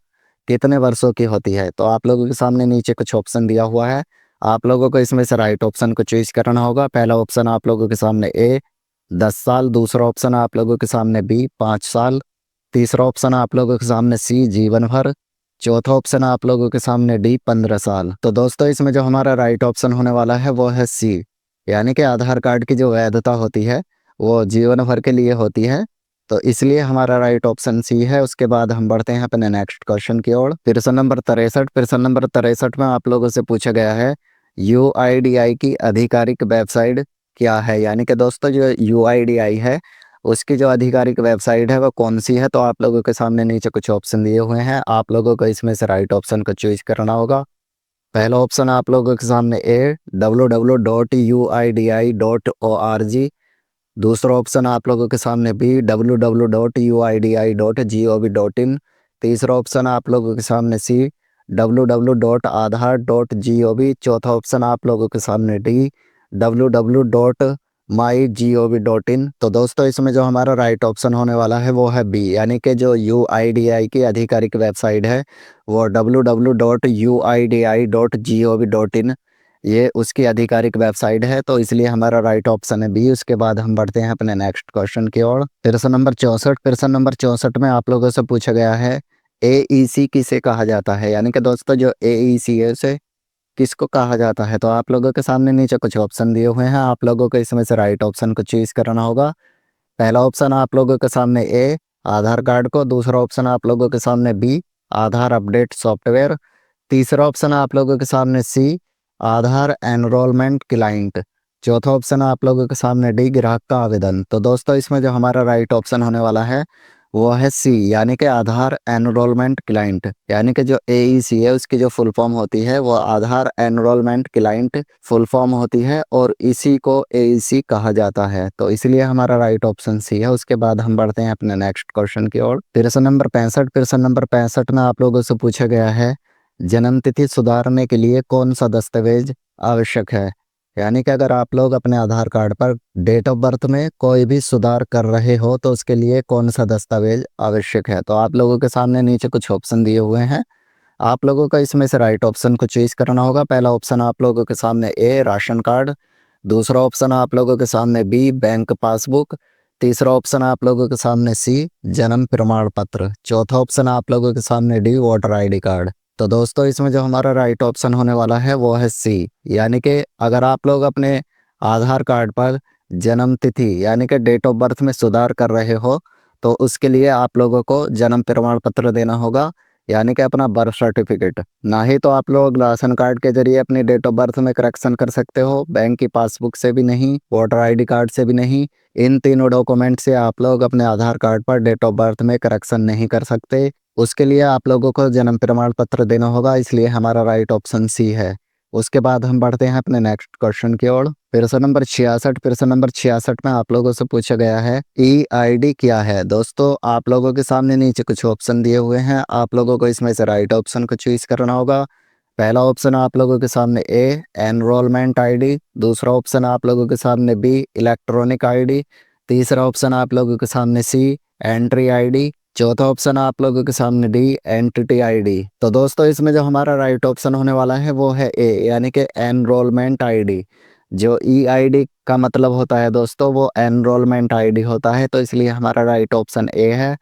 कितने वर्षों की होती है। तो आप लोगों के सामने नीचे कुछ ऑप्शन दिया हुआ है, आप लोगों को इसमें से राइट ऑप्शन को चूज करना होगा। पहला ऑप्शन आप लोगों के सामने ए 10 साल, दूसरा ऑप्शन आप लोगों के सामने बी 5 साल, तीसरा ऑप्शन आप लोगों के सामने सी जीवन भर, चौथा ऑप्शन आप लोगों के सामने डी 15 साल। तो दोस्तों इसमें जो हमारा राइट ऑप्शन होने वाला है वो है सी, यानी कि आधार कार्ड की जो वैधता होती है वो जीवन भर के लिए होती है, तो इसलिए हमारा राइट ऑप्शन सी है। उसके बाद हम बढ़ते हैं अपने नेक्स्ट क्वेश्चन की ओर। प्रश्न नंबर 63। प्रश्न नंबर 63 में आप लोगों से पूछा गया है UIDAI की आधिकारिक वेबसाइट क्या है, यानी कि दोस्तों जो UIDAI है उसकी जो आधिकारिक वेबसाइट है वो कौन सी है। तो आप लोगों के सामने नीचे कुछ ऑप्शन दिए हुए हैं, आप लोगों को इसमें से राइट ऑप्शन को चूज करना होगा। पहला ऑप्शन आप लोगों के सामने ए www.uidi.org, दूसरा ऑप्शन आप लोगों के सामने बी www.uidi.gov.in, तीसरा ऑप्शन आप लोगों के सामने सी www.aadhar.gov, चौथा ऑप्शन आप लोगों के सामने डी www.mygov.in। तो दोस्तों इसमें जो हमारा राइट ऑप्शन होने वाला है वो है बी, यानी कि जो UIDAI की आधिकारिक वेबसाइट है वो www.uidi.gov.in ये उसकी आधिकारिक वेबसाइट है, तो इसलिए हमारा राइट ऑप्शन है बी। उसके बाद हम बढ़ते हैं अपने नेक्स्ट क्वेश्चन की ओर। प्रश्न नंबर 64। प्रश्न नंबर 64 में आप लोगों से पूछा गया है AEC किसे कहा जाता है, यानी कि दोस्तों जो AEC है उसे किसको कहा जाता है। तो आप लोगों के सामने नीचे कुछ ऑप्शन दिए हुए हैं, आप लोगों को इसमें से राइट ऑप्शन को चूज करना होगा। पहला ऑप्शन आप लोगों के सामने ए आधार कार्ड को, दूसरा ऑप्शन आप लोगों के सामने बी आधार अपडेट सॉफ्टवेयर, तीसरा ऑप्शन आप लोगों के सामने सी आधार एनरोलमेंट क्लाइंट, चौथा ऑप्शन आप लोगों के सामने डी ग्राहक का आवेदन। तो दोस्तों इसमें जो हमारा राइट ऑप्शन होने वाला है वो है सी, यानी कि आधार एनरोलमेंट क्लाइंट, यानी कि जो AEC है उसकी जो फुल फॉर्म होती है वो आधार एनरोलमेंट क्लाइंट फुल फॉर्म होती है और इसी को AEC कहा जाता है, तो इसलिए हमारा राइट ऑप्शन सी है। उसके बाद हम बढ़ते हैं अपने नेक्स्ट क्वेश्चन की ओर। प्रश्न नंबर 65। प्रश्न नंबर 65 में आप लोगों से पूछा गया है जन्म तिथि सुधारने के लिए कौन सा दस्तावेज आवश्यक है, यानी कि अगर आप लोग अपने आधार कार्ड पर डेट ऑफ बर्थ में कोई भी सुधार कर रहे हो तो उसके लिए कौन सा दस्तावेज आवश्यक है। तो आप लोगों के सामने नीचे कुछ ऑप्शन दिए हुए हैं, आप लोगों को इसमें से राइट ऑप्शन को चूज करना होगा। पहला ऑप्शन आप लोगों के सामने ए राशन कार्ड, दूसरा ऑप्शन आप लोगों के सामने बी बैंक पासबुक, तीसरा ऑप्शन आप लोगों के सामने सी जन्म प्रमाण पत्र, चौथा ऑप्शन आप लोगों के सामने डी वोटर ID कार्ड। तो दोस्तों इसमें जो हमारा राइट ऑप्शन होने वाला है वो है सी, यानी कि अगर आप लोग अपने आधार कार्ड पर जन्म तिथि यानी कि डेट ऑफ बर्थ में सुधार कर रहे हो तो उसके लिए आप लोगों को जन्म प्रमाण पत्र देना होगा, यानी कि अपना बर्थ सर्टिफिकेट। ना ही तो आप लोग राशन कार्ड के जरिए अपनी डेट ऑफ बर्थ में करेक्शन कर सकते हो, बैंक की पासबुक से भी नहीं, वोटर आईडी कार्ड से भी नहीं। इन तीनों डॉक्यूमेंट से आप लोग अपने आधार कार्ड पर डेट ऑफ बर्थ में करेक्शन नहीं कर सकते। उसके लिए आप लोगों को जन्म प्रमाण पत्र देना होगा, इसलिए हमारा राइट ऑप्शन सी है। उसके बाद हम बढ़ते हैं अपने नेक्स्ट क्वेश्चन की ओर। प्रश्न नंबर 66 में आप लोगों से पूछा गया है EID क्या है। दोस्तों आप लोगों के सामने नीचे कुछ ऑप्शन दिए हुए हैं, आप लोगों को इसमें से राइट ऑप्शन को चूज करना होगा। पहला ऑप्शन आप लोगों के सामने ए एनरोलमेंट आईडी, दूसरा ऑप्शन आप लोगों के सामने बी इलेक्ट्रॉनिक आईडी, तीसरा ऑप्शन आप लोगों के सामने सी एंट्री आईडी, चौथा ऑप्शन आप लोगों के सामने डी एंटिटी आईडी। तो दोस्तों इसमें जो हमारा राइट ऑप्शन होने वाला है वो है ए यानी कि एनरोलमेंट आईडी। जो EID का मतलब होता है दोस्तों वो एनरोलमेंट आईडी होता है, तो इसलिए हमारा राइट ऑप्शन ए है।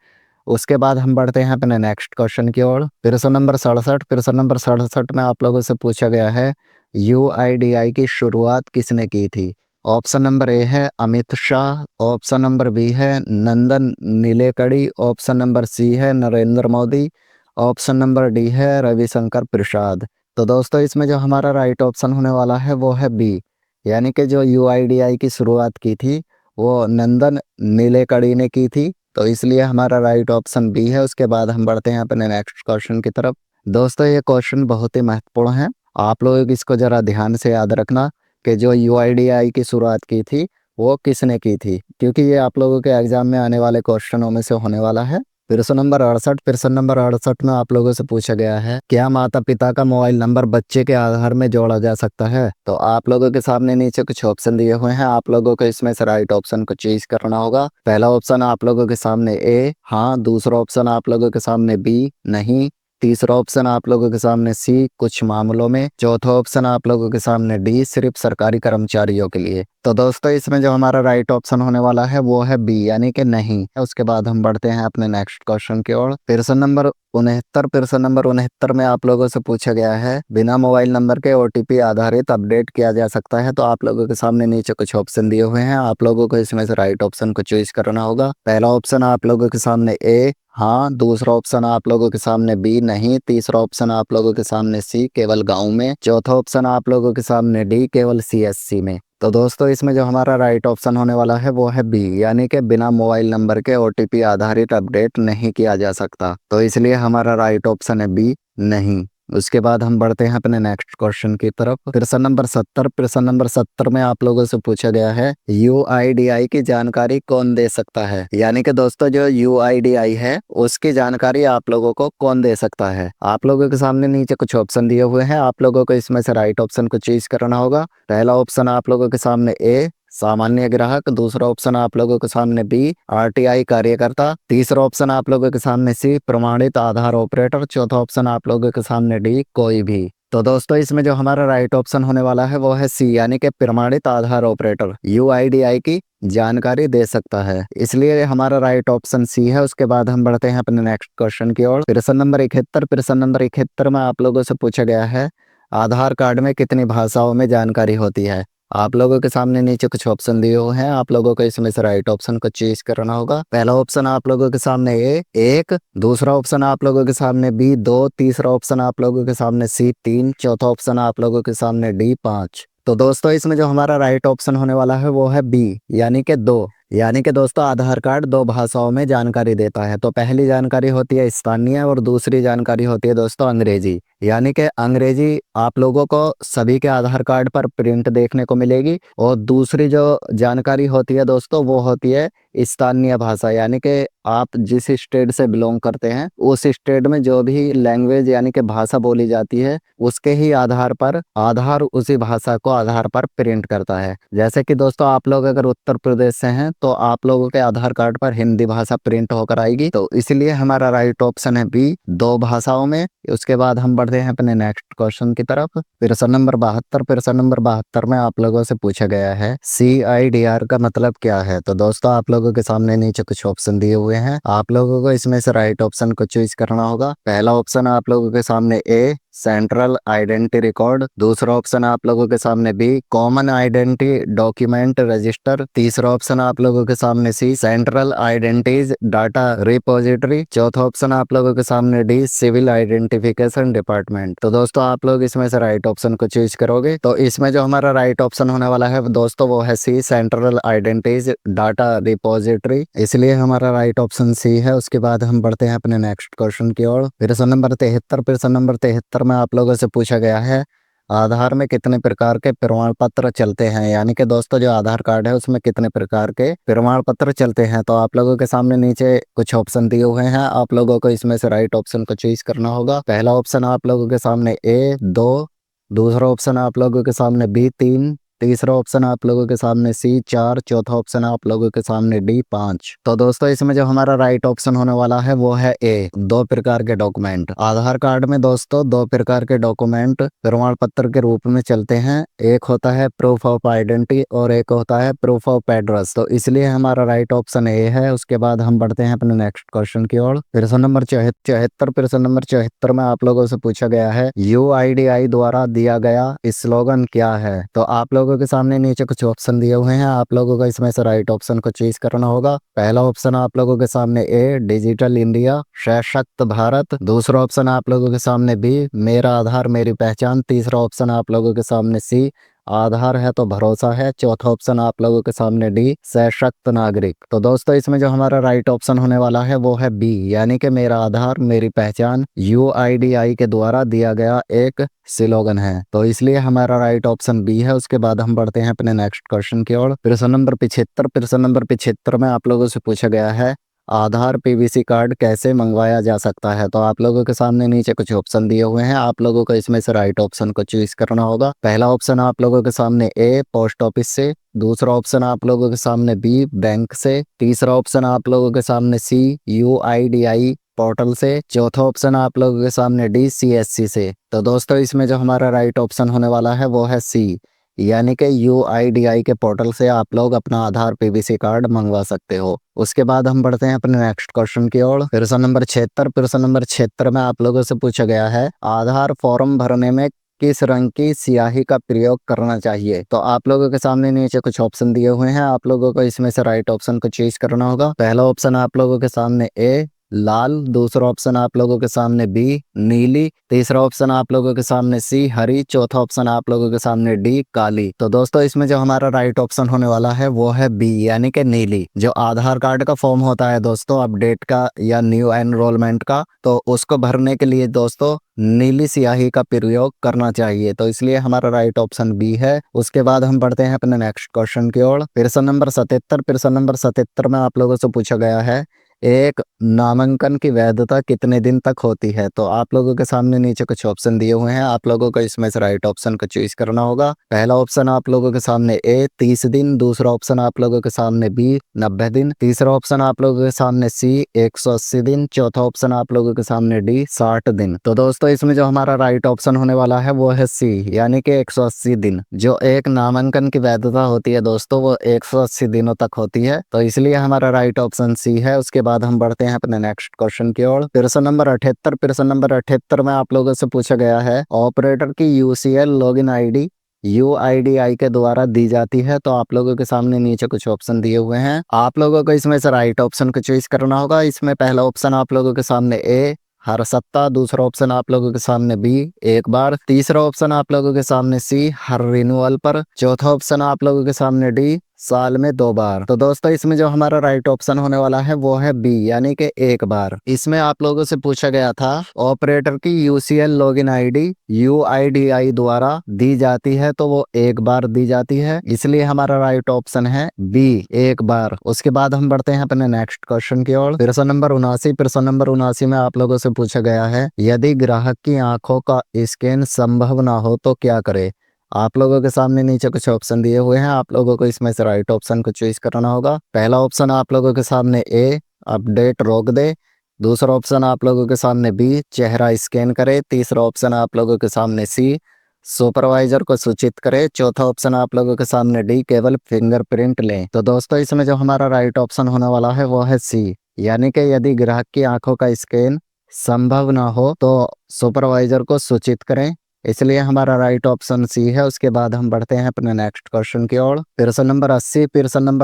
उसके बाद हम बढ़ते हैं अपने नेक्स्ट क्वेश्चन की ओर। प्रश्न नंबर 67 में आप लोगों से पूछा गया है UIDI की शुरुआत किसने की थी। ऑप्शन नंबर ए है Amit Shah, option number B है Nandan Nilekani, option number C है Narendra Modi, option number D है रविशंकर प्रसाद। तो दोस्तों इसमें जो हमारा राइट ऑप्शन होने वाला है वो है बी, यानी कि जो UIDI की शुरुआत की थी वो नंदन नीलेकणी ने की थी, तो इसलिए हमारा राइट ऑप्शन बी है। उसके बाद हम बढ़ते हैं अपने नेक्स्ट क्वेश्चन की तरफ। दोस्तों ये क्वेश्चन बहुत ही महत्वपूर्ण है, आप लोग इसको जरा ध्यान से याद रखना कि जो UIDI की शुरुआत की थी वो किसने की थी, क्योंकि ये आप लोगों के एग्जाम में आने वाले क्वेश्चनों में से होने वाला है। प्रश्न नंबर 68 में आप लोगों से पूछा गया है क्या माता पिता का मोबाइल नंबर बच्चे के आधार में जोड़ा जा सकता है। तो आप लोगों के सामने नीचे कुछ ऑप्शन दिए हुए हैं, आप लोगों को इसमें से राइट ऑप्शन को चूज करना होगा। पहला ऑप्शन आप लोगों के सामने ए हाँ, दूसरा ऑप्शन आप लोगों के सामने बी नहीं, तीसरा ऑप्शन आप लोगों के सामने सी कुछ मामलों में, चौथा ऑप्शन आप लोगों के सामने डी सिर्फ सरकारी कर्मचारियों के लिए। तो दोस्तों इसमें जो हमारा राइट ऑप्शन होने वाला है वो है बी यानी कि नहीं। उसके बाद हम बढ़ते हैं अपने नेक्स्ट क्वेश्चन की ओर। प्रश्न नंबर 69 में आप लोगों से पूछा गया है बिना मोबाइल नंबर के OTP आधारित अपडेट किया जा सकता है। तो आप लोगों के सामने नीचे कुछ ऑप्शन दिए हुए हैं, आप लोगों को इसमें से राइट ऑप्शन को चूज करना होगा। पहला ऑप्शन आप लोगों के सामने ए हाँ, दूसरा ऑप्शन आप लोगों के सामने बी नहीं, तीसरा ऑप्शन आप लोगों के सामने सी केवल गांव में, चौथा ऑप्शन आप लोगों के सामने डी केवल CSC में। तो दोस्तों इसमें जो हमारा राइट ऑप्शन होने वाला है वो है बी, यानी कि बिना मोबाइल नंबर के OTP आधारित अपडेट नहीं किया जा सकता, तो इसलिए हमारा राइट ऑप्शन है बी नहीं। उसके बाद हम बढ़ते हैं अपने नेक्स्ट क्वेश्चन की तरफ। प्रश्न नंबर 70 में आप लोगों से पूछा गया है UIDI की जानकारी कौन दे सकता है, यानी कि दोस्तों जो UIDI है उसकी जानकारी आप लोगों को कौन दे सकता है। आप लोगों के सामने नीचे कुछ ऑप्शन दिए हुए हैं, आप लोगों को इसमें से राइट ऑप्शन को चूज करना होगा। पहला ऑप्शन आप लोगों के सामने ए सामान्य ग्राहक, दूसरा ऑप्शन आप लोगों के सामने बी RTI कार्यकर्ता, तीसरा ऑप्शन आप लोगों के सामने सी प्रमाणित आधार ऑपरेटर, चौथा ऑप्शन आप लोगों के सामने डी कोई भी। तो दोस्तों इसमें जो हमारा राइट ऑप्शन होने वाला है वो है सी, यानी कि प्रमाणित आधार ऑपरेटर UIDI की जानकारी दे सकता है, इसलिए हमारा राइट ऑप्शन सी है। उसके बाद हम बढ़ते हैं अपने नेक्स्ट क्वेश्चन की ओर। प्रश्न नंबर 71 में आप लोगों से पूछा गया है आधार कार्ड में कितनी भाषाओं में जानकारी होती है। आप लोगों के सामने नीचे कुछ ऑप्शन दिए हुए हैं, आप लोगों को इसमें से राइट ऑप्शन को चूज करना होगा। पहला ऑप्शन आप लोगों के सामने ए एक, दूसरा ऑप्शन आप लोगों के सामने बी दो, तीसरा ऑप्शन आप लोगों के सामने सी 3, चौथा ऑप्शन आप लोगों के सामने डी 5। तो दोस्तों इसमें जो हमारा राइट ऑप्शन होने वाला है वो है बी, यानी कि 2। यानी कि दोस्तों आधार कार्ड 2 भाषाओं में जानकारी देता है। तो पहली जानकारी होती है स्थानीय और दूसरी जानकारी होती है दोस्तों अंग्रेजी। यानी कि अंग्रेजी आप लोगों को सभी के आधार कार्ड पर प्रिंट देखने को मिलेगी, और दूसरी जो जानकारी होती है दोस्तों वो होती है स्थानीय भाषा, यानी कि आप जिस स्टेट से बिलोंग करते हैं उस स्टेट में जो भी लैंग्वेज यानी कि भाषा बोली जाती है उसके ही आधार पर आधार उसी भाषा को आधार पर प्रिंट करता है। जैसे कि दोस्तों आप लोग अगर उत्तर प्रदेश से हैं तो आप लोगों के आधार कार्ड पर हिंदी भाषा प्रिंट होकर आएगी, तो इसलिए हमारा राइट ऑप्शन है बी 2 भाषाओं में। उसके बाद हम बढ़ते हैं अपने नेक्स्ट क्वेश्चन की तरफ। प्रश्न नंबर 72 में आप लोगों से पूछा गया है CIDR का मतलब क्या है। तो दोस्तों आप लोगों के सामने नीचे कुछ ऑप्शन दिए हुए हैं, आप लोगों को इसमें से राइट ऑप्शन को चूज करना होगा। पहला ऑप्शन आप लोगों के सामने ए सेंट्रल आइडेंटिटी रिकॉर्ड। दूसरा ऑप्शन है आप लोगों के सामने B, common identity document register. तीसरा ऑप्शन आप लोगों के सामने C, central identities data repository. चौथा ऑप्शन आप लोगों के सामने डी, सिविल आइडेंटिफिकेशन डिपार्टमेंट। तो दोस्तों आप लोग इसमें से राइट ऑप्शन को चूज करोगे। तो इसमें जो हमारा राइट ऑप्शन होने वाला है दोस्तों वो है सी, सेंट्रल आइडेंटिटीज डाटा रिपोजिटरी। इसलिए हमारा राइट ऑप्शन सी है। उसके बाद हम बढ़ते हैं अपने नेक्स्ट क्वेश्चन की ओर। प्रश्न नंबर 73। प्रश्न नंबर 73 में आप लोगों से पूछा गया है आधार में कितने प्रकार के प्रमाण पत्र चलते हैं, यानी कि दोस्तों जो आधार कार्ड है उसमें कितने प्रकार के प्रमाण पत्र चलते हैं। तो आप लोगों के सामने नीचे कुछ ऑप्शन दिए हुए हैं, आप लोगों को इसमें से राइट ऑप्शन को चूज करना होगा। पहला ऑप्शन आप लोगों के सामने ए 2, दूसरा ऑप्शन आप लोगों के सामने बी 3, तीसरा ऑप्शन आप लोगों के सामने सी 4, चौथा ऑप्शन आप लोगों के सामने डी 5। तो दोस्तों इसमें जो हमारा राइट ऑप्शन होने वाला है वो है ए, 2 प्रकार के डॉक्यूमेंट। आधार कार्ड में दोस्तों 2 प्रकार के डॉक्यूमेंट प्रमाण पत्र के रूप में चलते हैं, एक होता है प्रूफ ऑफ आइडेंटिटी और एक होता है प्रूफ ऑफ एड्रेस। तो इसलिए हमारा राइट ऑप्शन ए है। उसके बाद हम बढ़ते हैं अपने नेक्स्ट क्वेश्चन की ओर। प्रश्न नंबर 74। प्रश्न नंबर 74 में आप लोगों से पूछा गया है UIDAI द्वारा दिया गया स्लोगन क्या है। तो आप लोगों के सामने नीचे कुछ ऑप्शन दिए हुए हैं, आप लोगों को इसमें से राइट ऑप्शन को चूज करना होगा। पहला ऑप्शन आप लोगों के सामने ए, डिजिटल इंडिया सशक्त भारत। दूसरा ऑप्शन आप लोगों के सामने बी, मेरा आधार मेरी पहचान। तीसरा ऑप्शन आप लोगों के सामने सी, आधार है तो भरोसा है। चौथा ऑप्शन आप लोगों के सामने डी, सशक्त नागरिक। तो दोस्तों इसमें जो हमारा राइट ऑप्शन होने वाला है वो है बी, यानी कि मेरा आधार मेरी पहचान UIDAI के द्वारा दिया गया एक स्लोगन है। तो इसलिए हमारा राइट ऑप्शन बी है। उसके बाद हम बढ़ते हैं अपने नेक्स्ट क्वेश्चन की ओर। प्रश्न नंबर 75। प्रश्न नंबर 75 में आप लोगों से पूछा गया है आधार PVC कार्ड कैसे मंगवाया जा सकता है। तो आप लोगों के सामने नीचे कुछ ऑप्शन दिए हुए हैं, आप लोगों को इसमें से राइट ऑप्शन को चूज करना होगा। पहला ऑप्शन आप लोगों के सामने ए, पोस्ट ऑफिस से। दूसरा ऑप्शन आप लोगों के सामने बी, बैंक से। तीसरा ऑप्शन आप लोगों के सामने सी, UIDAI पोर्टल से। चौथा ऑप्शन आप लोगों के सामने डी, CSC से। तो दोस्तों इसमें जो हमारा राइट ऑप्शन होने वाला है वो है सी, यानी कि UIDAI के पोर्टल से आप लोग अपना आधार PVC कार्ड मंगवा सकते हो। उसके बाद हम बढ़ते हैं अपने नेक्स्ट क्वेश्चन की ओर। प्रश्न नंबर 76। प्रश्न नंबर 76 में आप लोगों से पूछा गया है आधार फॉर्म भरने में किस रंग की स्याही का प्रयोग करना चाहिए। तो आप लोगों के सामने नीचे कुछ ऑप्शन दिए हुए हैं, आप लोगों को इसमें से राइट ऑप्शन को चूज करना होगा। पहला ऑप्शन आप लोगों के सामने ए, लाल। दूसरा ऑप्शन आप लोगों के सामने बी, नीली। तीसरा ऑप्शन आप लोगों के सामने सी, हरी। चौथा ऑप्शन आप लोगों के सामने डी, काली। तो दोस्तों इसमें जो हमारा राइट ऑप्शन होने वाला है वो है बी, यानी कि नीली। जो आधार कार्ड का फॉर्म होता है दोस्तों अपडेट का या न्यू एनरोलमेंट का, तो उसको भरने के लिए दोस्तों नीली स्याही का प्रयोग करना चाहिए। तो इसलिए हमारा राइट ऑप्शन बी है। उसके बाद हम बढ़ते हैं अपने नेक्स्ट क्वेश्चन की ओर। प्रश्न नंबर 77। प्रश्न नंबर 77 में आप लोगों से पूछा गया है एक नामांकन की वैधता कितने दिन तक होती है। तो आप लोगों के सामने नीचे कुछ ऑप्शन दिए हुए हैं, आप लोगों को इसमें से राइट ऑप्शन को चूज करना होगा। पहला ऑप्शन आप लोगों के सामने ए, 30 दिन। दूसरा ऑप्शन आप लोगों के सामने बी, 90 दिन। तीसरा ऑप्शन आप लोगों के सामने सी, 180 दिन। चौथा ऑप्शन आप लोगों के सामने डी, 60 दिन। तो दोस्तों इसमें जो हमारा राइट ऑप्शन होने वाला है वो है सी, यानी कि 180 दिन। जो एक नामांकन की वैधता होती है दोस्तों वो 180 दिनों तक होती है। तो इसलिए हमारा राइट ऑप्शन सी है। उसके बाद हम बढ़ते हैं अपने नेक्स्ट क्वेश्चन की ओर। प्रश्न नंबर 78। प्रश्न नंबर 78 में आप लोगों से पूछा गया है ऑपरेटर की UCL लॉगिन ID UIDAI के द्वारा दी जाती है। तो आप लोगों के सामने नीचे कुछ ऑप्शन दिए हुए हैं, आप लोगों को इसमें से राइट ऑप्शन को चूज करना होगा। इसमें पहला ऑप्शन आप लोगों के सामने ए, हर सप्ताह। दूसरा ऑप्शन आप लोगों के सामने बी, एक बार। तीसरा ऑप्शन आप लोगों के सामने सी, हर रिन्यूअल पर। चौथा ऑप्शन आप लोगों के सामने डी, साल में 2 बार। तो दोस्तों इसमें जो हमारा राइट ऑप्शन होने वाला है वो है बी, यानी कि एक बार। इसमें आप लोगों से पूछा गया था ऑपरेटर की UCL लॉगिन ID UIDAI द्वारा दी जाती है, तो वो एक बार दी जाती है, इसलिए हमारा राइट ऑप्शन है बी, एक बार। उसके बाद हम बढ़ते हैं अपने नेक्स्ट क्वेश्चन की ओर। प्रश्न नंबर 79। प्रश्न नंबर 79 में आप लोगों से पूछा गया है यदि ग्राहक की आंखों का स्कैन संभव ना हो तो क्या करे। आप लोगों के सामने नीचे कुछ ऑप्शन दिए हुए हैं, आप लोगों को इसमें से राइट ऑप्शन को चूज करना होगा। पहला ऑप्शन आप लोगों के सामने ए, अपडेट रोक दे। दूसरा ऑप्शन आप लोगों के सामने बी, चेहरा स्कैन करे। तीसरा ऑप्शन आप लोगों के सामने सी, सुपरवाइजर को सूचित करे। चौथा ऑप्शन आप लोगों के सामने डी, केवल फिंगरप्रिंट लें। तो दोस्तों इसमें जो हमारा राइट ऑप्शन होने वाला है वो है सी, यानी कि यदि ग्राहक की आंखों का स्कैन संभव ना हो तो सुपरवाइजर को सूचित करें। इसलिए हमारा राइट ऑप्शन सी है। उसके बाद हम बढ़ते हैं अपने नेक्स्ट क्वेश्चन की ओर। प्रश्न नंबर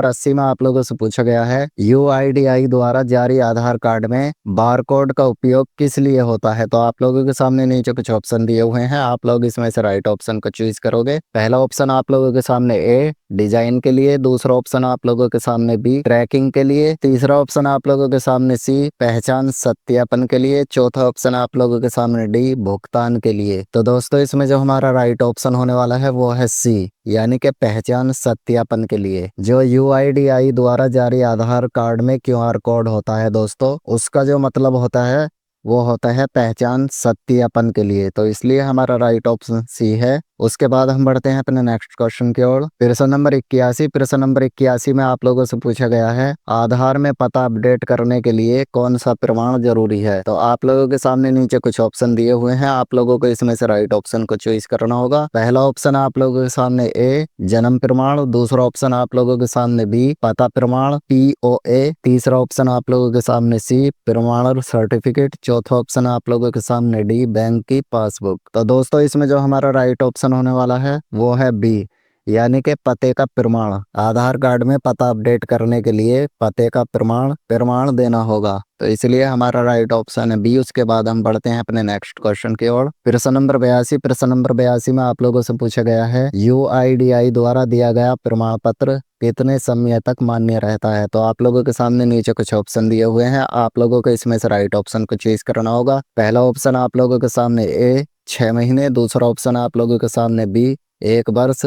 80 में आप लोगों से पूछा गया है, यूआईडीआई द्वारा जारी आधार कार्ड में बारकोड का उपयोग किस लिए होता है। तो आप लोगों के सामने नीचे कुछ ऑप्शन दिए हुए हैं, आप लोग इसमें से राइट ऑप्शन को चूज करोगे। पहला ऑप्शन आप लोगों के सामने ए, डिजाइन के लिए। दूसरा ऑप्शन आप लोगों के सामने बी, ट्रैकिंग के लिए। तीसरा ऑप्शन आप लोगों के सामने सी, पहचान सत्यापन के लिए। चौथा ऑप्शन आप लोगों के सामने डी, भुगतान के लिए। तो दोस्तों इसमें जो हमारा राइट ऑप्शन होने वाला है वो है सी, यानी कि पहचान सत्यापन के लिए। जो यूआईडीआई द्वारा जारी आधार कार्ड में क्यूआर कोड होता है दोस्तों, उसका जो मतलब होता है वो होता है पहचान सत्यापन के लिए। तो इसलिए हमारा राइट ऑप्शन सी है। उसके बाद हम बढ़ते हैं अपने नेक्स्ट क्वेश्चन की ओर। प्रश्न नंबर 81 में आप लोगों से पूछा गया है, आधार में पता अपडेट करने के लिए कौन सा प्रमाण जरूरी है। तो आप लोगों के सामने नीचे कुछ ऑप्शन दिए हुए हैं, आप लोगों को इसमें से राइट ऑप्शन को चॉइस करना होगा। पहला ऑप्शन आप लोगों के सामने ए, जन्म प्रमाण। दूसरा ऑप्शन आप लोगों के सामने बी, पता प्रमाण POA। तीसरा ऑप्शन आप लोगों के सामने सी, प्रमाण सर्टिफिकेट। चौथा ऑप्शन आप लोगों के सामने डी, बैंक की पासबुक। तो दोस्तों इसमें जो हमारा राइट ऑप्शन होने वाला है वो है बी, यानी कि पते का प्रमाण। आधार कार्ड में पता अपडेट करने के लिए पते का प्रमाण देना होगा। तो इसलिए हमारा राइट ऑप्शन है बी। उसके बाद हम बढ़ते हैं अपने नेक्स्ट क्वेश्चन की ओर। प्रश्न नंबर 82 में आप लोगों से पूछा गया है, यूआईडीआई द्वारा दिया गया प्रमाण पत्र कितने समय तक मान्य रहता है। तो आप लोगों के सामने नीचे कुछ ऑप्शन दिए हुए हैं, आप लोगों को इसमें से राइट ऑप्शन को चूज करना होगा। पहला ऑप्शन आप लोगों के सामने ए, 6 महीने। दूसरा ऑप्शन आप लोगों के सामने बी, 1 वर्ष।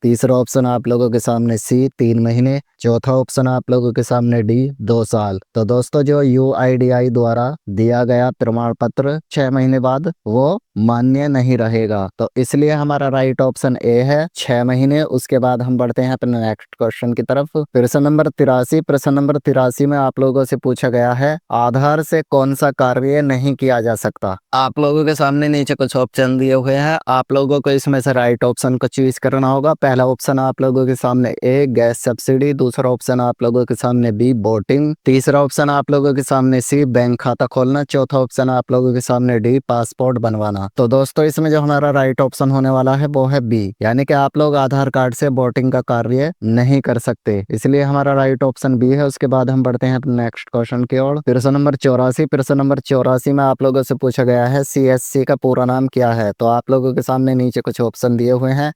तीसरा ऑप्शन आप लोगों के सामने सी, 3 महीने। चौथा ऑप्शन आप लोगों के सामने डी, 2 साल। तो दोस्तों जो यूआईडीआई द्वारा दिया गया प्रमाण पत्र 6 महीने बाद वो मान्य नहीं रहेगा। तो इसलिए हमारा राइट ऑप्शन ए है, 6 महीने। उसके बाद हम बढ़ते हैं अपने नेक्स्ट क्वेश्चन की तरफ। प्रश्न नंबर 83 में आप लोगों से पूछा गया है, आधार से कौन सा कार्य नहीं किया जा सकता। आप लोगों के सामने नीचे कुछ ऑप्शन दिए हुए हैं, आप लोगों को इसमें से राइट ऑप्शन को चूज करना होगा। पहला ऑप्शन आप लोगों के सामने ए, गैस सब्सिडी। दूसरा ऑप्शन आप लोगों के सामने बी, बोटिंग। तीसरा ऑप्शन आप लोगों के सामने सी, बैंक खाता खोलना। चौथा ऑप्शन आप लोगों के सामने डी, पासपोर्ट बनवाना। तो दोस्तों इसमें जो हमारा राइट ऑप्शन होने वाला है वो है बी, यानी कि आप लोग आधार कार्ड से बोटिंग का कार्य नहीं कर सकते। इसलिए हमारा राइट ऑप्शन बी है। उसके बाद हम बढ़ते हैं नेक्स्ट क्वेश्चन की ओर। प्रश्न नंबर 84 में आप लोगों से पूछा गया है, CSC का पूरा नाम क्या है। तो आप लोगों के सामने नीचे कुछ ऑप्शन दिए हुए हैं,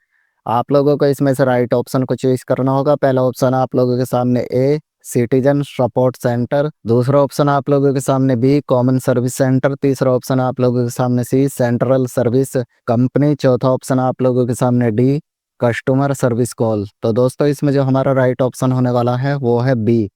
आप लोगों को इसमें से राइट ऑप्शन को चूज करना होगा। पहला ऑप्शन आप लोगों के सामने ए, सिटीजन सपोर्ट सेंटर। दूसरा ऑप्शन आप लोगों के सामने बी, कॉमन सर्विस सेंटर। तीसरा ऑप्शन आप लोगों के सामने सी, सेंट्रल सर्विस कंपनी। चौथा ऑप्शन आप लोगों के सामने डी, कस्टमर सर्विस कॉल। तो दोस्तों इसमें जो हमारा राइट ऑप्शन होने वाला है वो है बी,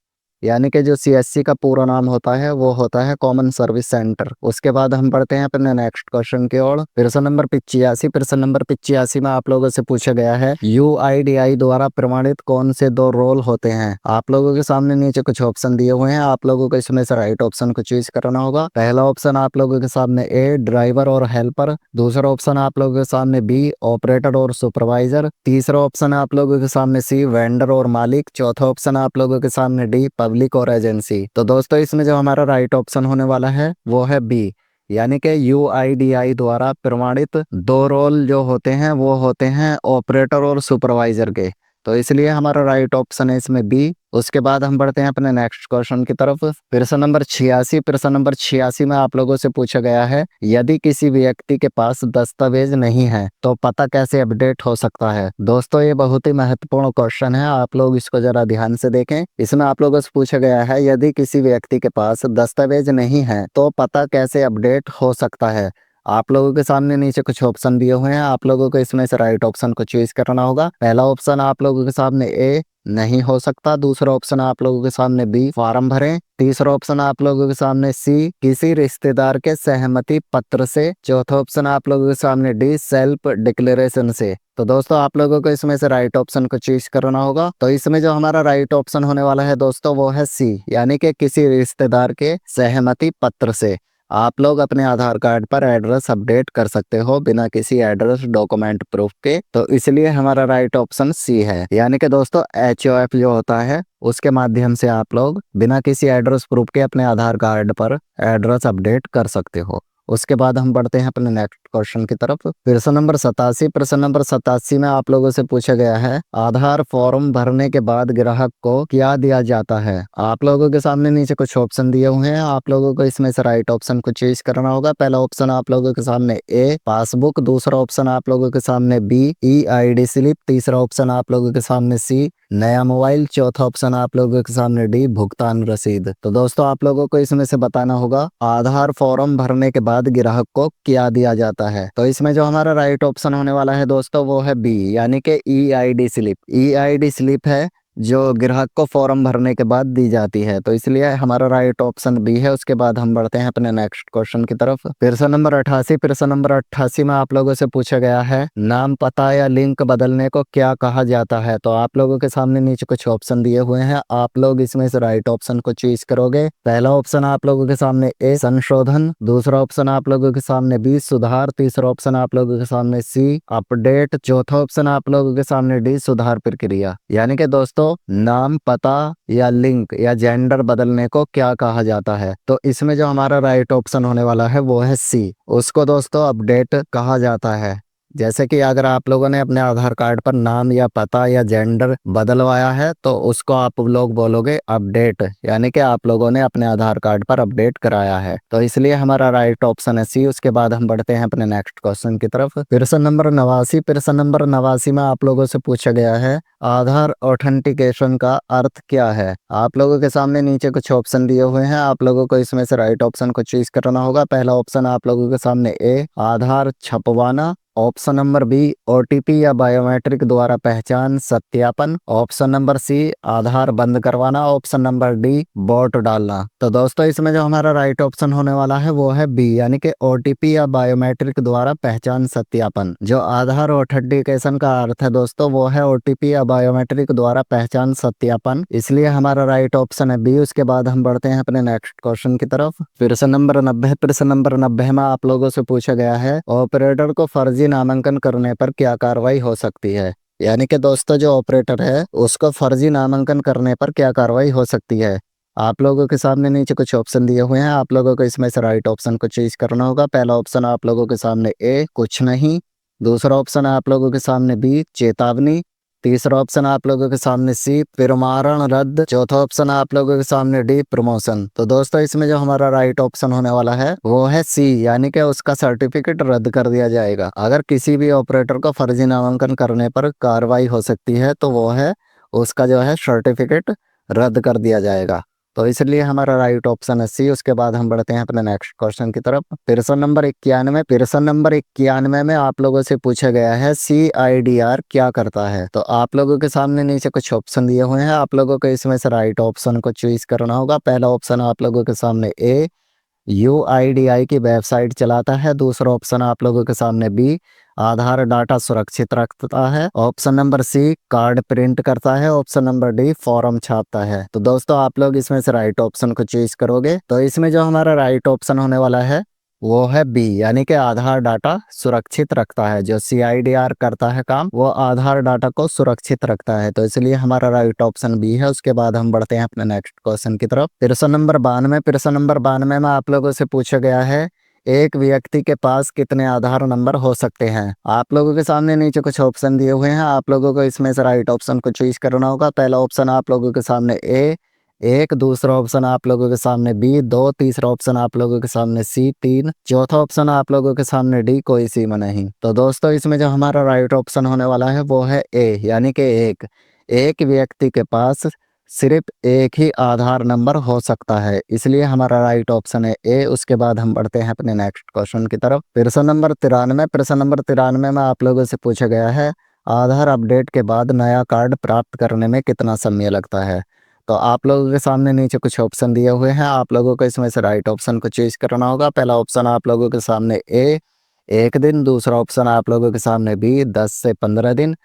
यानी कि जो CSC का पूरा नाम होता है वो होता है कॉमन सर्विस सेंटर। उसके बाद हम बढ़ते हैं अपने नेक्स्ट क्वेश्चन की ओर। प्रश्न नंबर 85 में आप लोगों से पूछा गया है, यूआईडीआई द्वारा प्रमाणित कौन से 2 रोल होते हैं। आप लोगों के सामने नीचे कुछ ऑप्शन दिए हुए हैं, आप लोगों को इसमें से राइट ऑप्शन को चूज करना होगा। पहला ऑप्शन आप लोगों के सामने ए, ड्राइवर और हेल्पर। दूसरा ऑप्शन आप लोगों के सामने बी, ऑपरेटर और सुपरवाइजर। तीसरा ऑप्शन आप लोगों के सामने सी, वेंडर और मालिक। चौथा ऑप्शन आप लोगों के सामने डी, पब्लिक और एजेंसी। तो दोस्तों इसमें जो हमारा राइट ऑप्शन होने वाला है वो है बी, यानी कि यूआईडीआई द्वारा प्रमाणित 2 रोल जो होते हैं वो होते हैं ऑपरेटर और सुपरवाइजर के। तो इसलिए हमारा राइट ऑप्शन है इसमें बी। उसके बाद हम बढ़ते हैं अपने नेक्स्ट क्वेश्चन की तरफ। प्रश्न नंबर 86 में आप लोगों से पूछा गया है, यदि किसी व्यक्ति के पास दस्तावेज नहीं है तो पता कैसे अपडेट हो सकता है। दोस्तों ये बहुत ही महत्वपूर्ण क्वेश्चन है, आप लोग इसको जरा ध्यान से देखें। इसमें आप लोगों से पूछा गया है, यदि किसी व्यक्ति के पास दस्तावेज नहीं है तो पता कैसे अपडेट हो सकता है। आप लोगों के सामने नीचे कुछ ऑप्शन दिए हुए हैं, आप लोगों को इसमें से राइट ऑप्शन को चूज करना होगा। पहला ऑप्शन आप लोगों के सामने ए, नहीं हो सकता। दूसरा ऑप्शन आप लोगों के सामने बी, फॉर्म भरें। तीसरा ऑप्शन आप लोगों के सामने सी, किसी रिश्तेदार के सहमति पत्र से। चौथा ऑप्शन आप लोगों के सामने डी, सेल्फ डिक्लेरेशन से। तो दोस्तों आप लोगों को इसमें से राइट ऑप्शन को चूज करना होगा। तो इसमें जो हमारा राइट ऑप्शन होने वाला है दोस्तों वो है सी, यानी कि किसी रिश्तेदार के सहमति पत्र से। आप लोग अपने आधार कार्ड पर एड्रेस अपडेट कर सकते हो बिना किसी एड्रेस डॉक्यूमेंट प्रूफ के, तो इसलिए हमारा राइट ऑप्शन सी है। यानी कि दोस्तों HOF जो होता है उसके माध्यम से आप लोग बिना किसी एड्रेस प्रूफ के अपने आधार कार्ड पर एड्रेस अपडेट कर सकते हो। उसके बाद हम बढ़ते हैं अपने नेक्स्ट क्वेश्चन की तरफ। प्रश्न नंबर 87 में आप लोगों से पूछा गया है, आधार फॉर्म भरने के बाद ग्राहक को क्या दिया जाता है। आप लोगों के सामने नीचे कुछ ऑप्शन दिए हुए हैं, आप लोगों को इसमें से राइट ऑप्शन को चूज करना होगा। पहला ऑप्शन आप लोगों के सामने ए पासबुक, दूसरा ऑप्शन आप लोगों के सामने बी EID स्लिप, तीसरा ऑप्शन आप लोगों के सामने सी नया मोबाइल, चौथा ऑप्शन आप लोगों के सामने डी भुगतान रसीद। तो दोस्तों आप लोगों को इसमें से बताना होगा आधार फॉर्म भरने के बाद ग्राहक को क्या दिया जाता है। तो इसमें जो हमारा राइट ऑप्शन होने वाला है दोस्तों वो है बी, यानी कि EID स्लिप। EID स्लिप है जो ग्राहक को फॉर्म भरने के बाद दी जाती है, तो इसलिए हमारा राइट ऑप्शन बी है। उसके बाद हम बढ़ते हैं अपने नेक्स्ट क्वेश्चन की तरफ। प्रश्न नंबर 88 में आप लोगों से पूछा गया है, नाम पता या लिंक बदलने को क्या कहा जाता है। तो आप लोगों के सामने नीचे कुछ ऑप्शन दिए हुए हैं, आप लोग इसमें से राइट ऑप्शन को चूज करोगे। पहला ऑप्शन आप लोगों के सामने ए संशोधन, दूसरा ऑप्शन आप लोगों के सामने बी सुधार, तीसरा ऑप्शन आप लोगों के सामने सी अपडेट, चौथा ऑप्शन आप लोगों के सामने डी सुधार प्रक्रिया। यानी कि दोस्तों नाम पता या लिंक या जेंडर बदलने को क्या कहा जाता है। तो इसमें जो हमारा राइट ऑप्शन होने वाला है वो है सी, उसको दोस्तों अपडेट कहा जाता है। जैसे कि अगर आप लोगों ने अपने आधार कार्ड पर नाम या पता या जेंडर बदलवाया है तो उसको आप लोग बोलोगे अपडेट, यानी कि आप लोगों ने अपने आधार कार्ड पर अपडेट कराया है। तो इसलिए हमारा राइट ऑप्शन है सी। उसके बाद हम बढ़ते हैं अपने नेक्स्ट क्वेश्चन की तरफ। प्रश्न नंबर 89 में आप लोगों से पूछा गया है, आधार ऑथेंटिकेशन का अर्थ क्या है। आप लोगों के सामने नीचे कुछ ऑप्शन दिए हुए हैं, आप लोगों को इसमें से राइट ऑप्शन को चूज करना होगा। पहला ऑप्शन आप लोगों के सामने ए आधार छपवाना, ऑप्शन नंबर बी OTP या बायोमेट्रिक द्वारा पहचान सत्यापन, ऑप्शन नंबर सी आधार बंद करवाना, ऑप्शन नंबर डी वोट डालना। तो दोस्तों इसमें जो हमारा राइट ऑप्शन होने वाला है वो है बी, यानी कि OTP या बायोमेट्रिक द्वारा पहचान सत्यापन। जो आधार ऑथेंटिकेशन का अर्थ है दोस्तों वो है OTP या बायोमेट्रिक द्वारा पहचान सत्यापन, इसलिए हमारा राइट ऑप्शन है बी। उसके बाद हम बढ़ते हैं अपने नेक्स्ट क्वेश्चन की तरफ। प्रश्न नंबर 90 में आप लोगों से पूछा गया है, ऑपरेटर को फर्जी नामांकन करने पर क्या कार्रवाई हो सकती है। यानी कि दोस्तों जो ऑपरेटर है उसको फर्जी नामांकन करने पर क्या कार्रवाई हो सकती है। आप लोगों के सामने नीचे कुछ ऑप्शन दिए हुए हैं, आप लोगों को इसमें से राइट ऑप्शन को चूज करना होगा। पहला ऑप्शन आप लोगों के सामने ए कुछ नहीं, दूसरा ऑप्शन आप लोगों के सामने बी चेतावनी, तीसरा ऑप्शन आप लोगों के सामने सी प्रमाणन रद्द, चौथा ऑप्शन आप लोगों के सामने डी प्रमोशन। तो दोस्तों इसमें जो हमारा राइट ऑप्शन होने वाला है वो है सी, यानी कि उसका सर्टिफिकेट रद्द कर दिया जाएगा। अगर किसी भी ऑपरेटर को फर्जी नामांकन करने पर कार्रवाई हो सकती है तो वो है उसका जो है सर्टिफिकेट रद्द कर दिया जाएगा। तो इसलिए हमारा राइट ऑप्शन है सी। उसके बाद हम बढ़ते हैं अपने नेक्स्ट क्वेश्चन की तरफ। प्रश्न नंबर 91 में आप लोगों से पूछा गया है CIDR क्या करता है। तो आप लोगों के सामने नीचे कुछ ऑप्शन दिए हुए हैं, आप लोगों को इसमें से राइट ऑप्शन को चूज करना होगा। पहला ऑप्शन आप लोगों के सामने ए UIDI की वेबसाइट चलाता है, दूसरा ऑप्शन आप लोगों के सामने बी आधार डाटा सुरक्षित रखता है, option number C card print करता है, ऑप्शन नंबर डी फॉर्म छापता है। तो दोस्तों आप लोग इसमें से राइट ऑप्शन को चूज करोगे। तो इसमें जो हमारा राइट ऑप्शन होने वाला है वो है बी, यानी कि आधार डाटा सुरक्षित रखता है। जो CIDR करता है काम वो आधार डाटा को सुरक्षित रखता है, तो इसलिए हमारा राइट ऑप्शन बी है। उसके बाद हम बढ़ते हैं अपने नेक्स्ट क्वेश्चन की तरफ। प्रश्न नंबर 92 में आप लोगों से पूछा गया है, एक व्यक्ति के पास कितने आधार नंबर हो सकते हैं। आप लोगों के सामने नीचे कुछ ऑप्शन दिए हुए हैं, आप लोगों को इसमें से राइट ऑप्शन को चूज करना होगा। पहला ऑप्शन आप लोगों के सामने ए एक, दूसरा ऑप्शन आप लोगों के सामने बी दो, तीसरा ऑप्शन आप लोगों के सामने सी तीन, चौथा ऑप्शन आप लोगों के सामने डी कोई सीमा नहीं। तो दोस्तों इसमें जो हमारा राइट ऑप्शन होने वाला है वो है ए, यानी कि एक व्यक्ति के पास सिर्फ एक ही आधार नंबर हो सकता है, इसलिए हमारा राइट ऑप्शन है ए। उसके बाद हम बढ़ते हैं अपने नेक्स्ट क्वेश्चन की तरफ। प्रश्न नंबर 93 में आप लोगों से पूछा गया है, आधार अपडेट के बाद नया कार्ड प्राप्त करने में कितना समय लगता है। तो आप लोगों के सामने नीचे कुछ ऑप्शन दिए हुए हैं, आप लोगों को इसमें से राइट ऑप्शन को चूज करना होगा। पहला ऑप्शन आप लोगों के सामने ए 1 दिन, दूसरा ऑप्शन आप लोगों के सामने बी 10 से 15 दिन,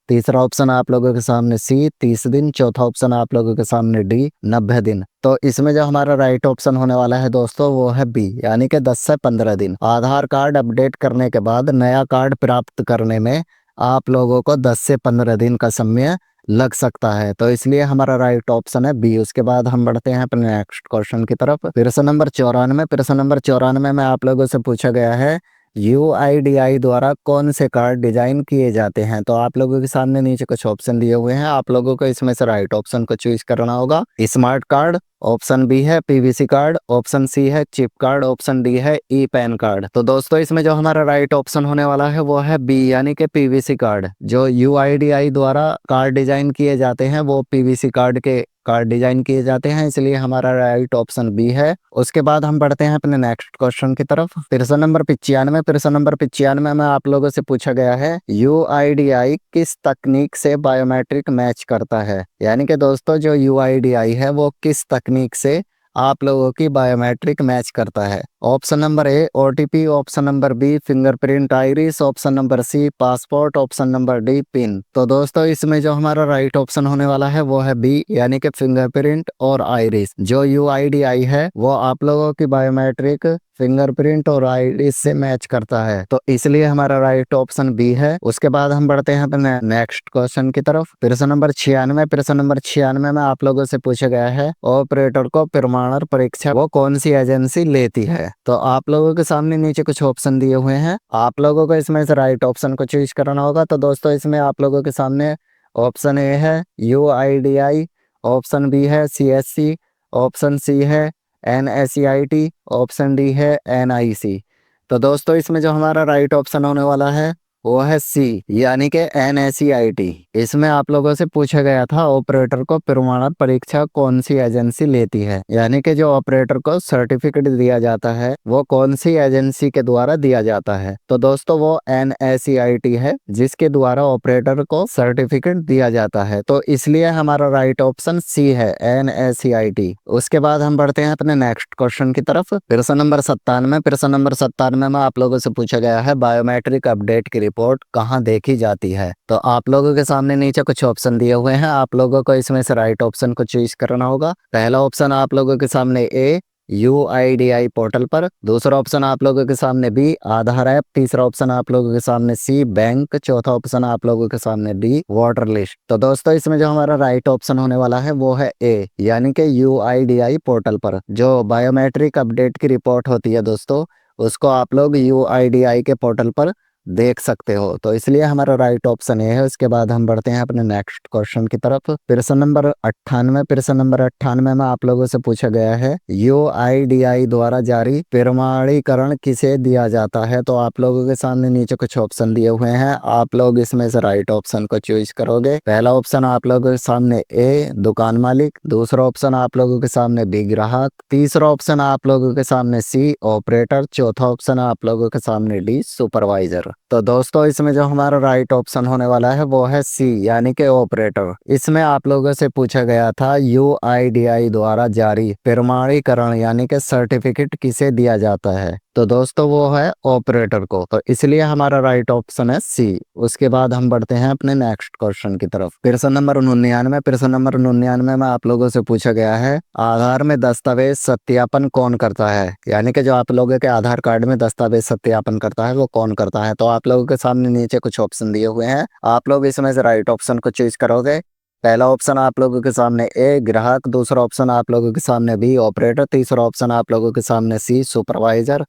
तीसरा ऑप्शन आप लोगों के सामने सी 30 दिन, चौथा ऑप्शन आप लोगों के सामने डी 90 दिन। तो इसमें जो हमारा राइट ऑप्शन होने वाला है दोस्तों वो है बी, यानी कि 10 से 15 दिन। आधार कार्ड अपडेट करने के बाद नया कार्ड प्राप्त करने में आप लोगों को 10 से 15 दिन का समय लग सकता है, तो इसलिए हमारा राइट ऑप्शन है बी। उसके बाद हम बढ़ते हैं अपने नेक्स्ट क्वेश्चन की तरफ। प्रश्न नंबर 94। प्रश्न नंबर 94 में आप लोगों से पूछा गया है UIDAI द्वारा कौन से कार्ड डिजाइन किए जाते हैं। तो आप लोगों के सामने नीचे कुछ ऑप्शन दिए हुए हैं, आप लोगों को इसमें से राइट ऑप्शन को चूज करना होगा। स्मार्ट कार्ड, ऑप्शन बी है PVC कार्ड, ऑप्शन सी है चिप कार्ड, ऑप्शन डी है ई पैन कार्ड। तो दोस्तों इसमें जो हमारा राइट ऑप्शन होने वाला है वो है बी, यानी कि PVC कार्ड। जो UIDAI द्वारा कार्ड डिजाइन किए जाते हैं वो PVC कार्ड के कार्ड डिजाइन किए जाते हैं, इसलिए हमारा राइट ऑप्शन बी है। उसके बाद हम बढ़ते हैं अपने नेक्स्ट क्वेश्चन की तरफ। प्रश्न नंबर 95। प्रश्न नंबर 95 में आप लोगों से पूछा गया है UIDAI किस तकनीक से बायोमेट्रिक मैच करता है, यानी कि दोस्तों जो UIDAI है वो किस तकनीक से आप लोगों की बायोमेट्रिक मैच करता है। Option number A OTP, option number B fingerprint iris, option number C passport, option number D PIN. तो दोस्तों इसमें जो हमारा राइट ऑप्शन होने वाला है वो है बी, यानी कि फिंगरप्रिंट और आइरिस। जो UIDAI है वो आप लोगों की बायोमेट्रिक फिंगरप्रिंट और आइरिस से मैच करता है, तो इसलिए हमारा राइट ऑप्शन बी है। उसके बाद हम बढ़ते हैं अपने नेक्स्ट क्वेश्चन की तरफ। प्रश्न नंबर 96। प्रश्न नंबर 96 में आप लोगों से पूछा गया है ऑपरेटर को प्रमाणन परीक्षा वो कौन सी एजेंसी लेती है। तो आप लोगों के सामने नीचे कुछ ऑप्शन दिए हुए हैं, आप लोगों को इसमें से राइट ऑप्शन को चूज करना होगा। तो दोस्तों इसमें आप लोगों के सामने ऑप्शन ए है UIDAI, ऑप्शन बी है CSC, ऑप्शन सी है NSEIT, ऑप्शन डी है NIC। तो दोस्तों इसमें जो हमारा राइट ऑप्शन होने वाला है वो है सी, यानी कि NSEIT। इसमें आप लोगों से पूछा गया था ऑपरेटर को प्रमाणन परीक्षा कौन सी एजेंसी लेती है, यानी कि जो ऑपरेटर को सर्टिफिकेट दिया जाता है वो कौन सी एजेंसी के द्वारा दिया जाता है। तो दोस्तों वो NSEIT है जिसके द्वारा ऑपरेटर को सर्टिफिकेट दिया जाता है, तो इसलिए हमारा राइट ऑप्शन सी है NSEIT। उसके बाद हम बढ़ते हैं अपने नेक्स्ट क्वेश्चन की तरफ। प्रश्न नंबर 97। प्रश्न नंबर 97 में आप लोगों से पूछा गया है बायोमेट्रिक अपडेट की रिपोर्ट कहाँ देखी जाती है। तो आप लोगों के सामने नीचे कुछ ऑप्शन दिए हुए हैं, आप लोगों को इसमें से राइट ऑप्शन को चूज करना होगा। पहला ऑप्शन आप लोगों के सामने ए UIDAI पोर्टल पर, दूसरा ऑप्शन आप लोगों के सामने बी आधार ऐप, तीसरा ऑप्शन आप लोगों के सामने सी बैंक, चौथा ऑप्शन आप लोगों के सामने डी वाटर लिस्ट। तो दोस्तों इसमें जो हमारा राइट ऑप्शन होने वाला है वो है ए, यानी कि UIDAI पोर्टल पर जो बायोमेट्रिक अपडेट की रिपोर्ट होती है दोस्तों उसको आप लोग UIDAI के पोर्टल पर देख सकते हो, तो इसलिए हमारा राइट ऑप्शन है। उसके बाद हम बढ़ते हैं अपने नेक्स्ट क्वेश्चन की तरफ। प्रश्न नंबर 98। प्रश्न नंबर 98 में आप लोगों से पूछा गया है UIDAI द्वारा जारी प्रमाणीकरण किसे दिया जाता है। तो आप लोगों के सामने नीचे कुछ ऑप्शन दिए हुए हैं, आप लोग इसमें से राइट ऑप्शन को चूज करोगे। पहला ऑप्शन आप लोगों के सामने ए दुकान मालिक, दूसरा ऑप्शन आप लोगों के सामने बी ग्राहक, तीसरा ऑप्शन आप लोगों के सामने सी ऑपरेटर, चौथा ऑप्शन आप लोगों के सामने डी सुपरवाइजर। तो दोस्तों इसमें जो हमारा राइट ऑप्शन होने वाला है वो है सी, यानी कि ऑपरेटर। इसमें आप लोगों से पूछा गया था UIDAI द्वारा जारी प्रमाणीकरण यानी कि सर्टिफिकेट किसे दिया जाता है, तो दोस्तों वो है ऑपरेटर को, तो इसलिए हमारा राइट ऑप्शन है सी। उसके बाद हम बढ़ते हैं अपने नेक्स्ट क्वेश्चन की तरफ। प्रश्न नंबर 99। प्रश्न नंबर 99 में आप लोगों से पूछा गया है आधार में दस्तावेज सत्यापन कौन करता है, यानी कि जो आप लोगों के आधार कार्ड में दस्तावेज सत्यापन करता है वो कौन करता है। तो आप लोगों के सामने नीचे कुछ ऑप्शन दिए हुए हैं, आप लोग इसमें से राइट ऑप्शन को चूज करोगे। पहला ऑप्शन आप लोगों के सामने ए ग्राहक, दूसरा ऑप्शन आप लोगों के सामने बी ऑपरेटर, तीसरा ऑप्शन आप लोगों के सामने सी सुपरवाइजर,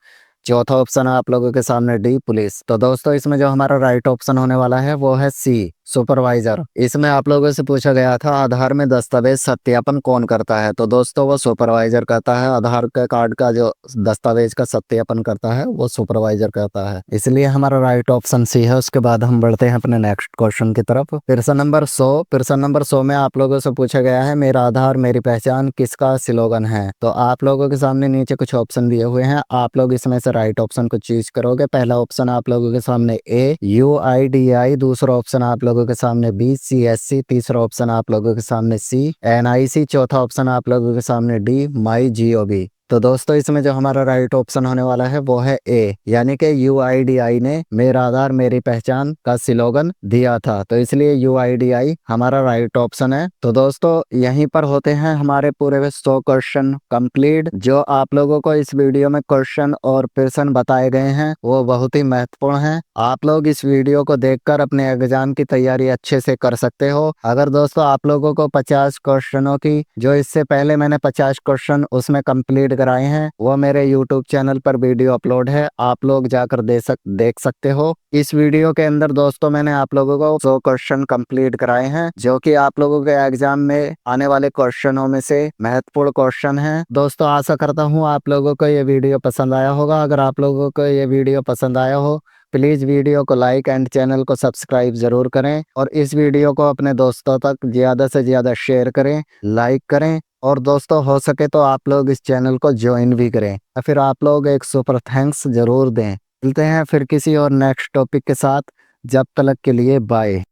चौथा ऑप्शन आप लोगों के सामने डी पुलिस। तो दोस्तों इसमें जो हमारा राइट ऑप्शन होने वाला है वो है सी सुपरवाइजर। इसमें आप लोगों से पूछा गया था आधार में दस्तावेज सत्यापन कौन करता है, तो दोस्तों वो सुपरवाइजर करता है। आधार के कार्ड का जो दस्तावेज का सत्यापन करता है वो सुपरवाइजर करता है, इसलिए हमारा राइट ऑप्शन सी है। उसके बाद हम बढ़ते हैं अपने नेक्स्ट क्वेश्चन की तरफ। प्रश्न नंबर 100। प्रश्न नंबर 100 में आप लोगों से पूछा गया है मेरा आधार मेरी पहचान किसका स्लोगन है। तो आप लोगों के सामने नीचे कुछ ऑप्शन दिए हुए हैं, आप लोग इसमें से राइट ऑप्शन को चूज करोगे। पहला ऑप्शन आप लोगों के सामने ए UIDAI, दूसरा ऑप्शन आप लोगों के सामने बी CSC, तीसरा ऑप्शन आप लोगों के सामने सी NIC, चौथा ऑप्शन आप लोगों के सामने डी माई GOV। तो दोस्तों इसमें जो हमारा राइट ऑप्शन होने वाला है वो है ए, यानी कि यूआईडीआई ने मेरा आधार मेरी पहचान का स्लोगन दिया था, तो इसलिए यूआईडीआई हमारा राइट ऑप्शन है। तो दोस्तों यहीं पर होते हैं हमारे पूरे 100 क्वेश्चन कंप्लीट। जो आप लोगों को इस वीडियो में क्वेश्चन और प्रश्न बताए गए हैं वो बहुत ही महत्वपूर्ण हैं। आप लोग इस वीडियो को देखकर अपने एग्जाम की तैयारी अच्छे से कर सकते हो। अगर दोस्तों आप लोगों को 50 क्वेश्चनों की, जो इससे पहले मैंने 50 क्वेश्चन उसमें कंप्लीट कराए हैं, वो मेरे यूट्यूब चैनल पर वीडियो अपलोड है, आप लोग जाकर देख सकते हो। इस वीडियो के अंदर दोस्तों मैंने आप लोगों को 100 क्वेश्चन कंप्लीट कराए हैं, जो कि आप लोगों के एग्जाम में आने वाले क्वेश्चनों में से महत्वपूर्ण क्वेश्चन हैं। दोस्तों आशा करता हूँ आप लोगों को ये वीडियो पसंद आया होगा। अगर आप लोगों को ये वीडियो पसंद आया हो, प्लीज वीडियो को लाइक एंड चैनल को सब्सक्राइब जरूर करें, और इस वीडियो को अपने दोस्तों तक ज्यादा से ज्यादा शेयर करें, लाइक करें, और दोस्तों हो सके तो आप लोग इस चैनल को ज्वाइन भी करें, या फिर आप लोग एक सुपर थैंक्स जरूर दें। मिलते हैं फिर किसी और नेक्स्ट टॉपिक के साथ, जब तक के लिए बाय।